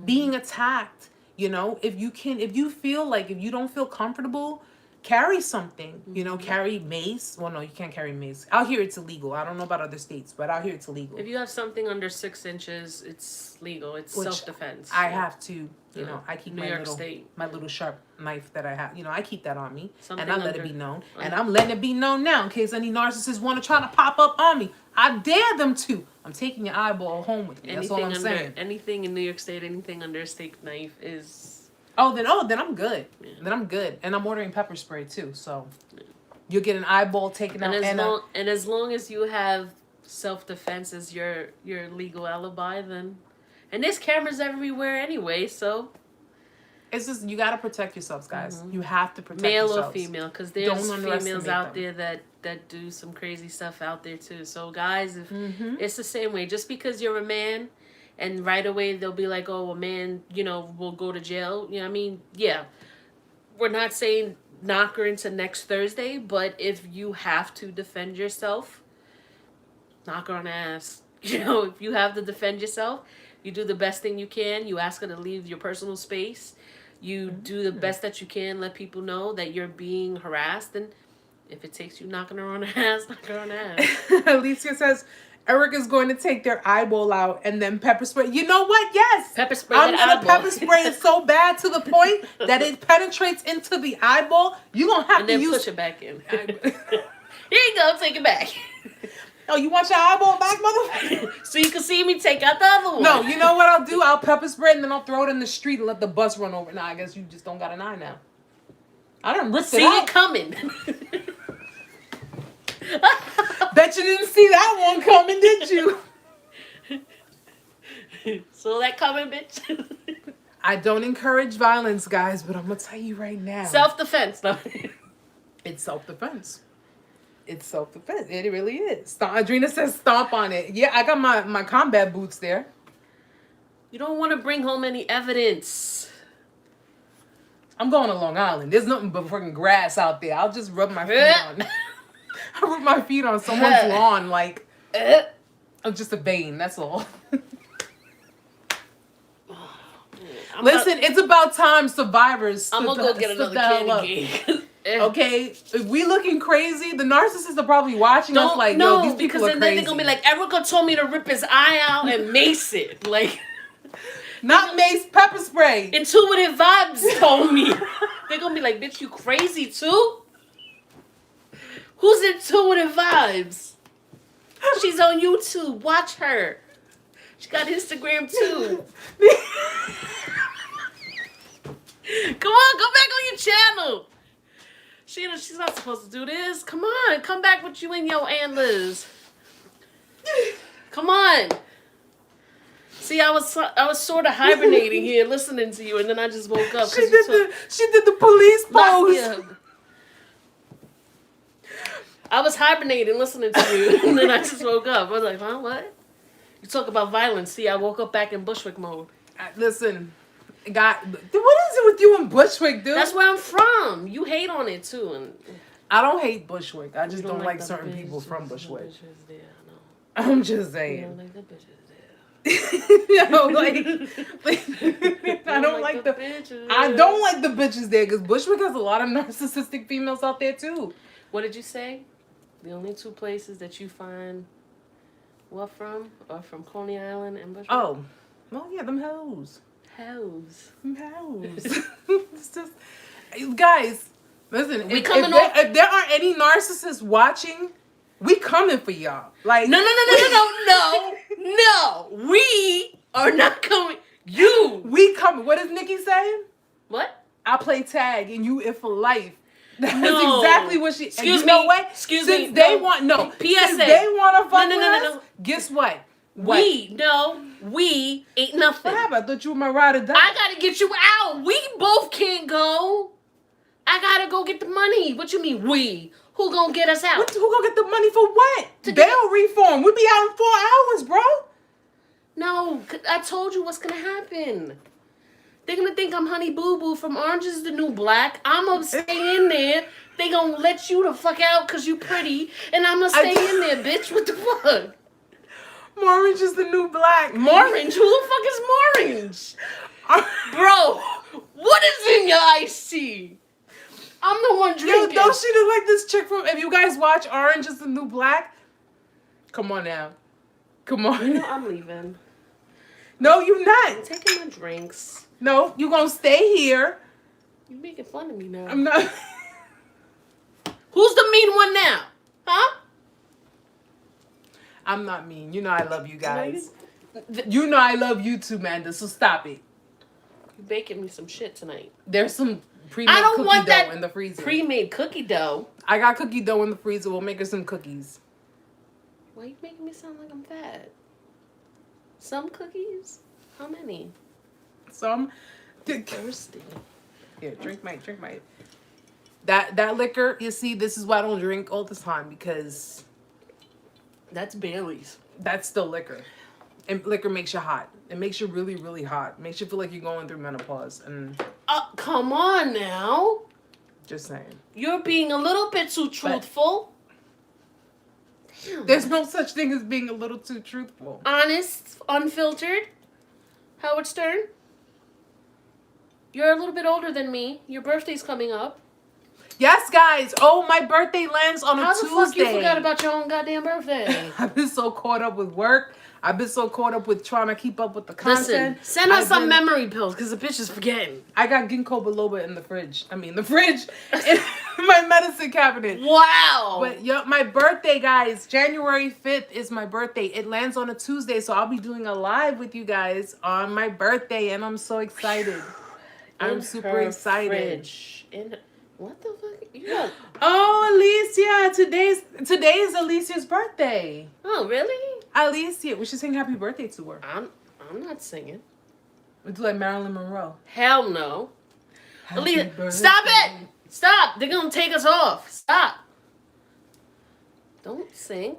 being attacked. You know, if you feel like, if you don't feel comfortable, carry something, you know, carry mace. Well, no, you can't carry mace. Out here, it's illegal. I don't know about other states, but out here, it's illegal. If you have something under 6 inches, it's legal. It's self-defense. I have to, you know, I keep New York State. my little sharp knife that I have, you know, I keep that on me. Something and I let it be known. And I'm letting it be known now in case any narcissists want to try to pop up on me. I dare them to. I'm taking your eyeball home with me. That's all I'm saying. Anything in New York State, anything under a steak knife is... then I'm good. Yeah. Then I'm good. And I'm ordering pepper spray too. So you'll get an eyeball taken out. And as long as you have self-defense as your legal alibi, then... And there's cameras everywhere anyway, so... It's just, you got to protect yourselves, guys. You have to protect yourselves. Male or female, because there's females out there that do some crazy stuff out there too. So guys, if it's the same way. Just because you're a man and right away they'll be like, oh, a man, you know, will go to jail. You know what I mean? Yeah. We're not saying knock her into next Thursday, but if you have to defend yourself, knock her on the ass. You know, if you have to defend yourself, you do the best thing you can. You ask her to leave your personal space. You do the best that you can. Let people know that you're being harassed. And if it takes you knocking her on the ass, knock her on the ass. Alicia says, Eric is going to take their eyeball out and then pepper spray. You know what? Yes. Pepper spray. I'm going to pepper spray it so bad to the point that it penetrates into the eyeball. You're going to have to use... And then push it back in. Here you go. Take it back. Oh, you want your eyeball back, motherfucker? So you can see me take out the other one. No, you know what I'll do? I'll pepper spray and then I'll throw it in the street and let the bus run over. Nah, I guess you just don't got an eye now. I done ripped it out. See it coming. Bet you didn't see that one coming, did you? So that coming, bitch. I don't encourage violence, guys, but I'm going to tell you right now. Self-defense, though. It's self-defense. It's self-defense. It really is. Adrena says stomp on it. Yeah, I got my combat boots there. You don't want to bring home any evidence. I'm going to Long Island. There's nothing but freaking grass out there. I'll just rub my feet on. I rub my feet on someone's lawn like I'm just a vein. That's all. Listen, it's about time, survivors. I'm going to go get another candy cane. Okay, if we looking crazy, the narcissists are probably watching us like, yo, these people are crazy. Because then they're going to be like, Erica told me to rip his eye out and mace it. Like, not mace, pepper spray. Intuitive vibes told me. They're going to be like, bitch, you crazy too? Who's Intuitive Vibes? She's on YouTube. Watch her. She got Instagram too. Come on, go back on your channel. She's not supposed to do this. Come on, come back with you and your antlers. Come on. See, I was sort of hibernating here, listening to you, and then I just woke up. She did the police pose. Yeah. I was hibernating, listening to you, and then I just woke up. I was like, huh, what? You talk about violence. See, I woke up back in Bushwick mode. Listen. God, what is it with you and Bushwick, dude? That's where I'm from. You hate on it too, and I don't hate Bushwick. I just don't like certain people from Bushwick. There, I'm just saying. You don't like the bitches there. No, like I don't like the bitches. I don't like the bitches there because Bushwick has a lot of narcissistic females out there too. What did you say? The only two places that you find what from are from Coney Island and Bushwick. Oh. Oh yeah, them hoes. Hoes. Them hoes. It's just, guys. Listen, We if coming there, off. if there are any narcissists watching, we coming for y'all. Like No. We are not coming. You. we coming. What is Nikki saying? What? I play tag and you in for life. That's No. exactly what she. Excuse you know me. what? Excuse Since me. they No. want no. PSA. Since they want to fuck No. with us, guess what? We ain't nothing. What happened? I thought you were my ride or die. I gotta get you out. We both can't go. I gotta go get the money. What you mean we? Who gonna get us out? Who gonna get the money for what? To Bail reform. We be out in 4 hours, bro. No, I told you what's gonna happen. They're gonna think I'm Honey Boo Boo from Orange is the New Black. I'm gonna stay in there. They gonna let you the fuck out because you pretty. And I'm gonna stay in there, bitch. What the fuck? Orange is the new black. Orange? Who the fuck is Orange? Bro, what is in your iced tea? I'm the one Yo, drinking. don't she look like this chick from... If you guys watch Orange is the New Black, come on now. Come on. You know I'm leaving. No, you not. I'm taking my drinks. No, you gonna stay here. You making fun of me now. I'm not... Who's the mean one now? Huh? I'm not mean. You know I love you guys. You know I love you too, Manda, so stop it. You baking me some shit tonight. There's some pre-made I don't cookie want dough that in the freezer. Pre-made cookie dough. I got cookie dough in the freezer. We'll make her some cookies. Why are you making me sound like I'm fat? Some cookies? How many? Some. Thirsty. Here, drink mate. That liquor, you see, this is why I don't drink all the time, because That's Bailey's. that's still liquor. And liquor makes you hot. It makes you really, really hot. Makes you feel like you're going through menopause. And Come on now. just saying. You're being a little bit too truthful. Damn. There's no such thing as being a little too truthful. Honest, unfiltered. Howard Stern. You're a little bit older than me. Your birthday's coming up. Yes, guys. Oh, my birthday lands on a How the Tuesday. fuck you forgot about your own goddamn birthday? I've been so caught up with work. I've been so caught up with trying to keep up with the content. Listen, send us I've some been- memory pills because the bitch is forgetting. I got ginkgo biloba in the fridge. In my medicine cabinet. Wow. But yo, my birthday, guys, January 5th is my birthday. It lands on a Tuesday, so I'll be doing a live with you guys on my birthday, and I'm so excited. I'm super excited. Fridge. What the fuck? You got... Oh, Alicia, today is Alicia's birthday. Oh, really? Alicia, we should sing happy birthday to her. I'm not singing. We do like Marilyn Monroe. Hell no. Happy Alicia, birthday. stop it! Stop! They're gonna take us off. Stop. Don't sing.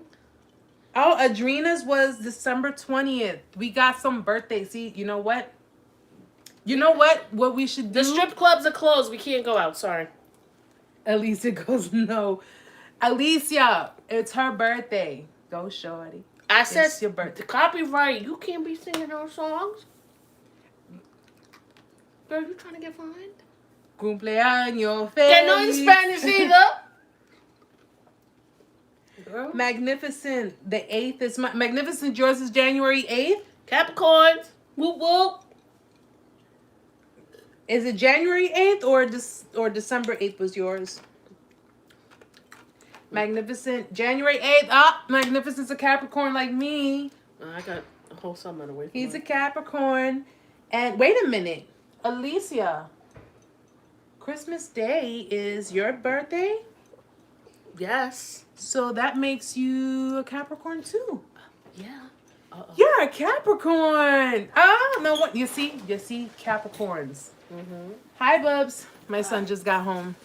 Oh, Adrina's was December 20th. We got some birthday. See, you know what? You know what? What we should do? The strip clubs are closed. We can't go out. Sorry. Alicia goes, no. Alicia, it's her birthday. Go, shorty. I said It's your birthday. the copyright. You can't be singing those songs. Girl, you trying to get fined? Cumpleaños feliz. Can't know in Spanish either. Girl. Magnificent. The 8th is my... Magnificent. Yours is January 8th? Capricorns. Whoop whoop. Is it January 8th or December 8th was yours? Magnificent. January 8th. Ah, Magnificent's a Capricorn like me. I got a whole summer away from He's a it. Capricorn. And wait a minute. Alicia, Christmas Day is your birthday? Yes. So that makes you a Capricorn too. Yeah. Uh-oh. You're a Capricorn. Oh, no, what? You see Capricorns. Mm-hmm. Hi, Bubs. My son just got home.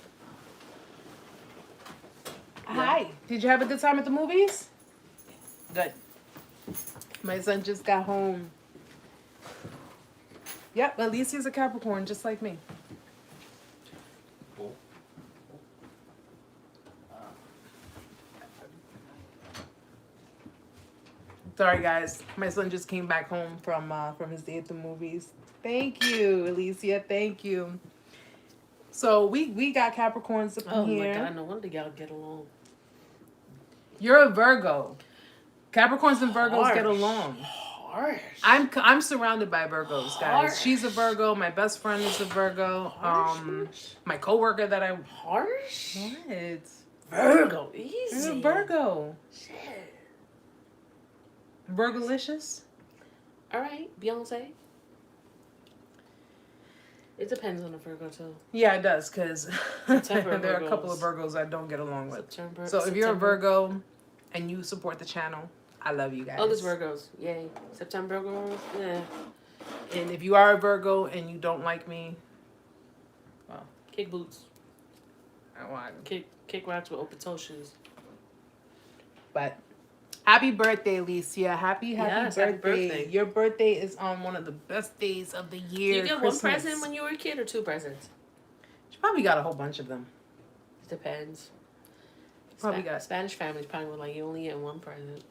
Hi. Did you have a good time at the movies? Good. My son just got home. Yep, Alicia's a Capricorn, just like me. Sorry, guys. My son just came back home from his day at the movies. Thank you, Alicia. Thank you. So we got Capricorns up in here. Oh my God! No wonder y'all get along. You're a Virgo. Capricorns and Virgos get Harsh. along. Harsh. I'm surrounded by Virgos, guys. Harsh. She's a Virgo. My best friend is a Virgo. Harsh. My coworker that I Harsh. what? Virgo. You're Easy. a Virgo. Shit. Virgolicious. All right, Beyonce. It depends on the Virgo too. Yeah, it does, because September there are a couple Virgos. of Virgos I don't get along with. September. So if you're a Virgo and you support the channel, I love you guys. Oh, there's Virgos. Yay. September Virgos. Yeah. And if you are a Virgo and you don't like me, well, Kick boots. I want. Kick rocks with open toe shoes. But happy birthday, Alicia. Happy Yes, birthday. happy birthday. Your birthday is on one of the best days of the year. You get Christmas. one present when you were a kid or two presents? She probably got a whole bunch of them. It depends. Probably got. Spanish families probably were like, you only get one present.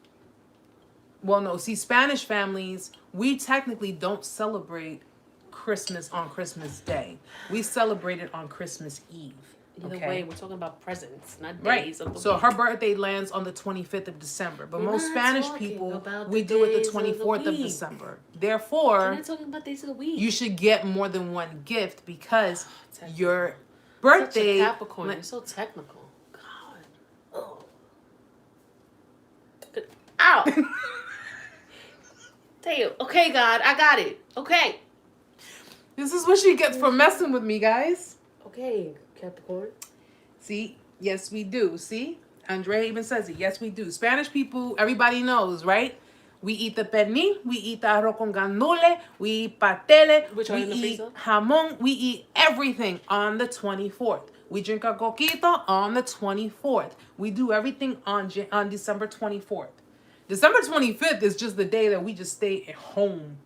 Well, no. See, Spanish families, we technically don't celebrate Christmas on Christmas Day. We celebrate it on Christmas Eve. Either Okay. way, we're talking about presents, not Right. days of the So week. her birthday lands on the 25th of December. But We're most not Spanish talking people, about we the do it days the of the 24th of week. December. We're Therefore, not talking about days of the week. you should get more than one gift because Technical. your Such birthday. a Capricorn. You're so technical. God. Oh. Good. Ow. Damn. Okay, God. I got it. Okay. This is what she gets for messing with me, guys. Okay, Capricorn. See? Yes, we do. See? Andrea even says it. Yes, we do. Spanish people, everybody knows, right? We eat the pernil, we eat the arroz con gandules, we eat patele, Which are we in the eat freezer? jamón, we eat everything on the 24th. We drink a coquito on the 24th. We do everything on December 24th. December 25th is just the day that we just stay at home.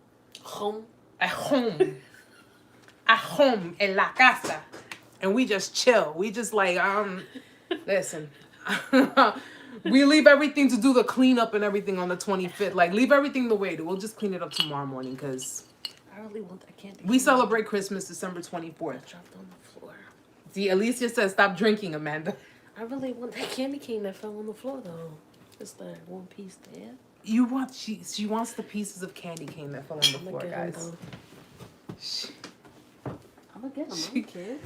Home. At home. At home, en la casa. And we just chill. We just like, listen. We leave everything to do the cleanup and everything on the 25th. Like, leave everything the way. We'll just clean it up tomorrow morning because I really want that candy. we celebrate Christmas December 24th. Dropped on the floor. See, Alicia says, stop drinking, Amanda. I really want that candy cane that fell on the floor though. Just that one piece there. You want, she wants the pieces of candy cane that fell on the I'ma floor, get 'em, guys. though. I'm gonna get them. I don't care.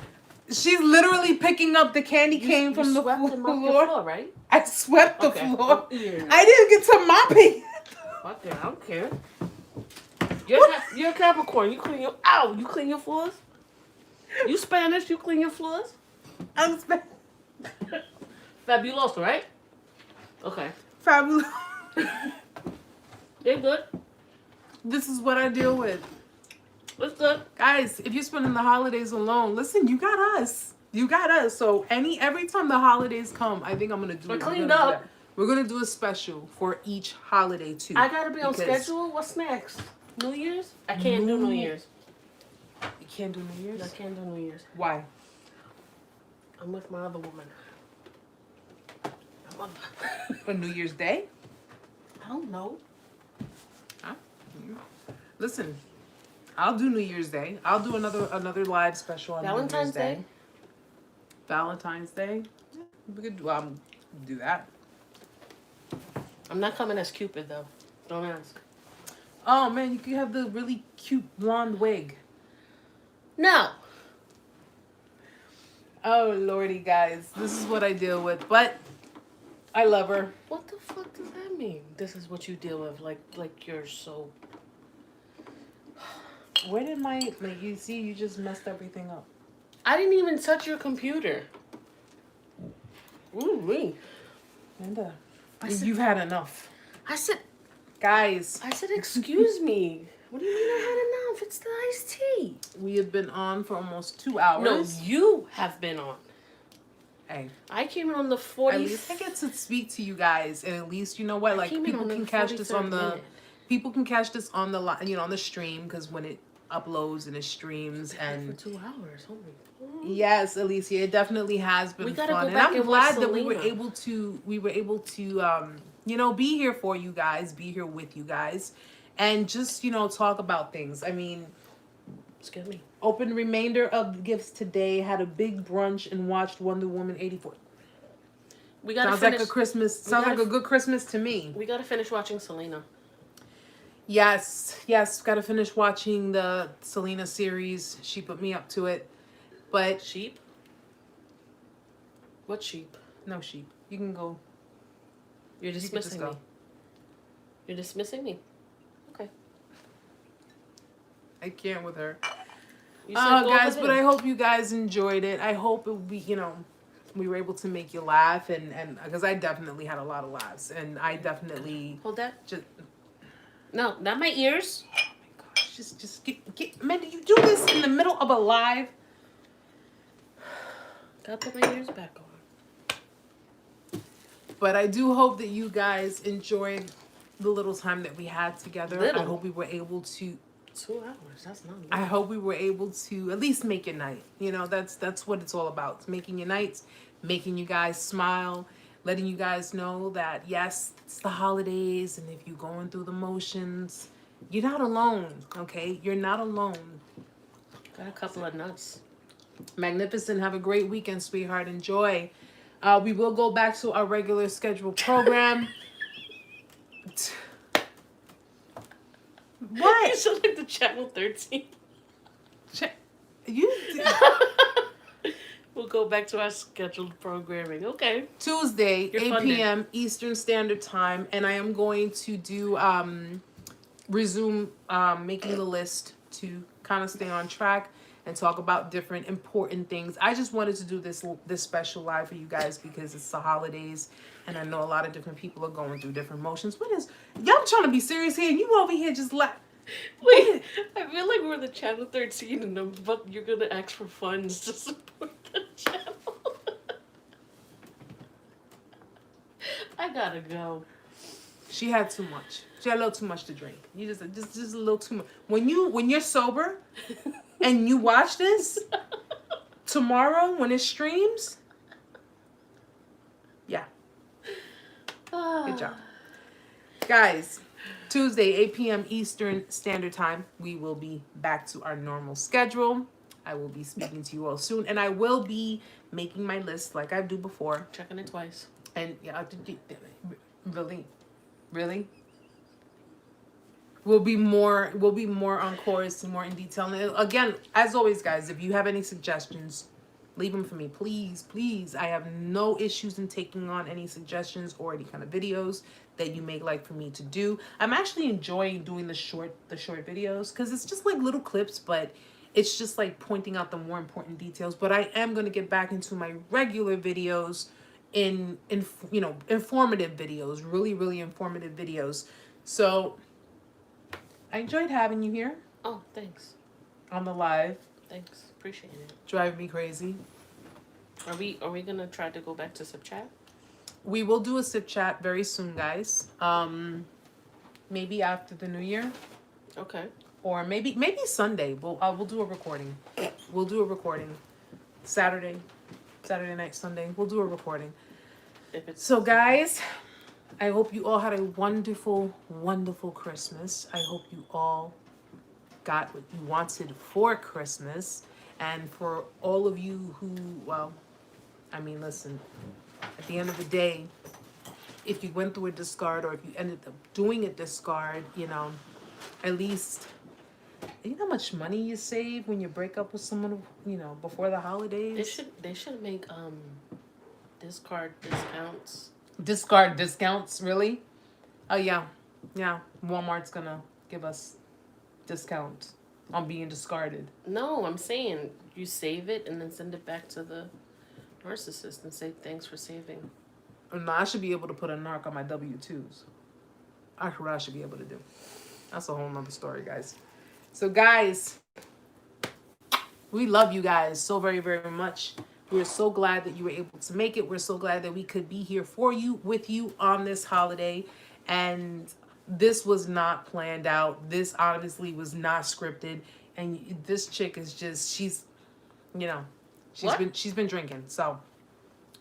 She's literally picking up the candy cane from the swept them off your floor, right? I swept the Okay. floor. Yeah. I didn't get to mopping. Fuck it, I don't care. You're a Capricorn. You clean your floors. You Spanish. You clean your floors. I'm Fabuloso, right? Okay. fabulous. They're good. This is what I deal with. It's good. Guys, if you're spending the holidays alone, listen, you got us. You got us. So every time the holidays come, I think I'm gonna do We're it. cleaned up. We're gonna do a special for each holiday too. I gotta be on because schedule. What's next? New Year's? I can't do New Year's. You can't do New Year's? I can't do New Year's. Why? I'm with my other woman. For New Year's Day? I don't know. Huh? Listen, I'll do New Year's Day. I'll do another live special on Valentine's New Year's Day? Valentine's Day? We could do that. I'm not coming as Cupid though. Don't ask. Oh man, you could have the really cute blonde wig. No. Oh lordy, guys, this is what I deal with, but I love her. What the fuck does that mean? This is what you deal with, like you're so. Where did you see? You just messed everything up. I didn't even touch your computer. Ooh wee. Linda, you've had enough, I said, guys. excuse me. What do you mean I had enough? It's the iced tea. We have been on for almost 2 hours. No, you have been on. Hey, I came in on the 40. at least I get to speak to you guys, and at least you know what, like people can catch this on the, people can catch this on the on the stream because when it uploads and it streams and for 2 hours. Holy. Yes, Alicia, it definitely has been We gotta fun, go and back I'm and glad watch that we were Selena. able to be here for you guys, be here with you guys, and just talk about things. I mean, Excuse me. opened remainder of gifts today, had a big brunch and watched Wonder Woman 84. We gotta Sounds finish. like a Christmas. Sounds like a good Christmas to me. We gotta finish watching Selena. Yes, yes, gotta finish watching the Selena series. She put me up to it. But Sheep? What sheep? no sheep. You can go. You're You can just dismissing go. me. You're dismissing me. Okay. I can't with her. You said go Guys, over but there. I hope you guys enjoyed it. I hope we we were able to make you laugh, and because I definitely had a lot of laughs, and I definitely Hold that. just No, not my ears. oh my gosh, just get Mandy, you do this in the middle of a live. Gotta put my ears back on. But I do hope that you guys enjoyed the little time that we had together. Little? I hope we were able to 2 hours. That's not. I hope we were able to at least make your night. You know, that's what it's all about. It's making your nights, making you guys smile, letting you guys know that yes, it's the holidays, and if you're going through the motions, you're not alone, okay? You're not alone. Got a couple of nuts. Magnificent. Have a great weekend, sweetheart. Enjoy. We will go back to our regular scheduled program. What? You sound like the Channel 13. You We'll go back to our scheduled programming. Okay. Tuesday, You're 8 funded. p.m. Eastern Standard Time, and I am going to do resume making the list to kind of stay on track and talk about different important things. I just wanted to do this special live for you guys because it's the holidays, and I know a lot of different people are going through different emotions. What is y'all trying to be serious here? And you over here just like. Wait, I feel like we're the Channel 13 and but you're gonna ask for funds to support the channel. I gotta go. She had too much. She had a little too much to drink. You just a little too much. When you're sober and you watch this tomorrow when it streams, yeah, good job, guys. Tuesday, 8 p.m. Eastern Standard Time, we will be back to our normal schedule. I will be speaking to you all soon, and I will be making my list like I do before. Checking it twice. And yeah, really. We'll be more on course and more in detail. And again, as always, guys, if you have any suggestions, leave them for me, please. I have no issues in taking on any suggestions or any kind of videos that you may like for me to do. I'm actually enjoying doing the short videos because it's just like little clips, but it's just like pointing out the more important details. But I am going to get back into my regular videos in informative videos, really informative videos. So I enjoyed having you here Oh, thanks. on the live. Thanks. Appreciate it. Driving me crazy. Are we gonna try to go back to sub chat? We will do a sip chat very soon, guys. Maybe after the new year, Okay. or maybe Sunday. We'll do a recording. We'll do a recording. Saturday night, Sunday. We'll do a recording. If it's So, guys, I hope you all had a wonderful Christmas. I hope you all got what you wanted for Christmas. And for all of you who, well, I mean, listen, at the end of the day, if you went through a discard or if you ended up doing a discard, at least, you know how much money you save when you break up with someone, before the holidays? they should make discard discounts. Discard discounts, really? Oh, yeah. Walmart's gonna give us discount on being discarded. No, I'm saying you save it and then send it back to the narcissist and say thanks for saving. No, I should be able to put a narc on my W-2s. That's what I should be able to do. That's a whole nother story, guys. So, guys, we love you guys so very, very much. We're so glad that you were able to make it. We're so glad that we could be here for you, with you on this holiday. And this was not planned out. This honestly was not scripted. And this chick is just, she's been drinking. So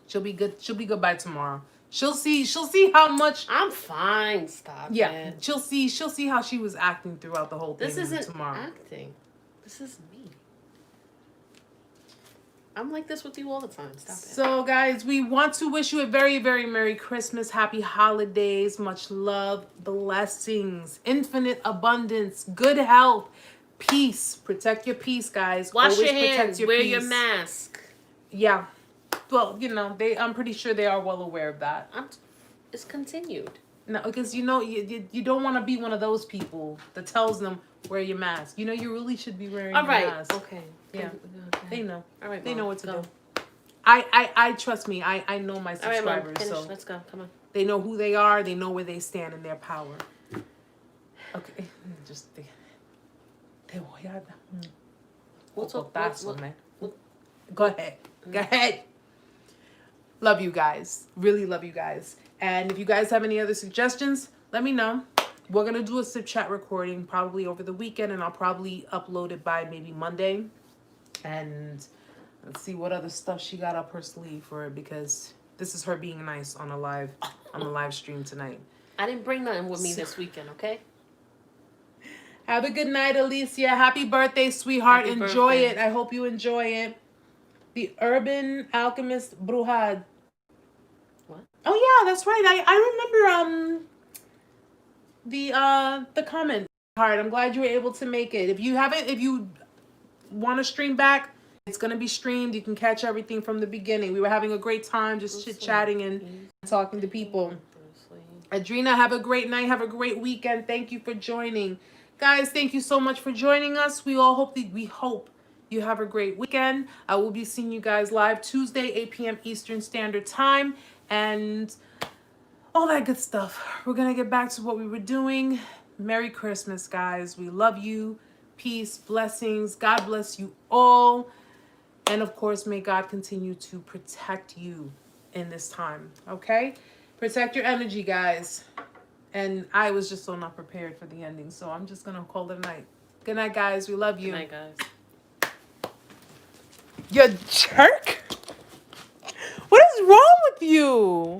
she'll be good. She'll be good by tomorrow. She'll see how much. I'm fine. Stop. Yeah, it. she'll see how she was acting throughout the whole thing. This isn't tomorrow. acting. This is me. I'm like this with you all the time. Stop it. So, guys, we want to wish you a very, very Merry Christmas, Happy Holidays, much love, blessings, infinite abundance, good health, peace. Protect your peace, guys. Wash Always your hands. Wear peace. your mask. Yeah. Well, I'm pretty sure they are well aware of that. It's continued. No, because you don't want to be one of those people that tells them wear your mask. You really should be wearing your mask. Okay. Yeah. Okay. They know. All right. They Mom, know what to go. do. I trust me. I know my subscribers. All right, Mom, finish. So Let's go. Come on. they know who they are. They know where they stand in their power. Okay. Just te voy a dar We'll talk. cocotazo, man. Go ahead. Go ahead. Love you guys. Really love you guys. And if you guys have any other suggestions, let me know. We're going to do a sip chat recording probably over the weekend, and I'll probably upload it by maybe Monday. And let's see what other stuff she got up her sleeve for it, because this is her being nice on a live stream tonight. I didn't bring nothing with me this weekend, okay? Have a good night, Alicia. Happy birthday, sweetheart. Happy Enjoy birthday. it. I hope you enjoy it. The Urban Alchemist Brujad. What? Oh yeah, that's right. I remember the comment card. I'm glad you were able to make it. If you want to stream back, it's gonna be streamed. You can catch everything from the beginning. We were having a great time just chit-chatting and talking to people. Adrina, have a great night. Have a great weekend. Thank you for joining. Guys, thank you so much for joining us. We hope you have a great weekend. I will be seeing you guys live Tuesday, 8 p.m. Eastern Standard Time, and all that good stuff. We're going to get back to what we were doing. Merry Christmas, guys. We love you. Peace, blessings. God bless you all. And, of course, may God continue to protect you in this time, okay? Protect your energy, guys. And I was just so not prepared for the ending, so I'm just going to call it a night. Good night, guys. We love you. Good night, guys. You jerk! What is wrong with you?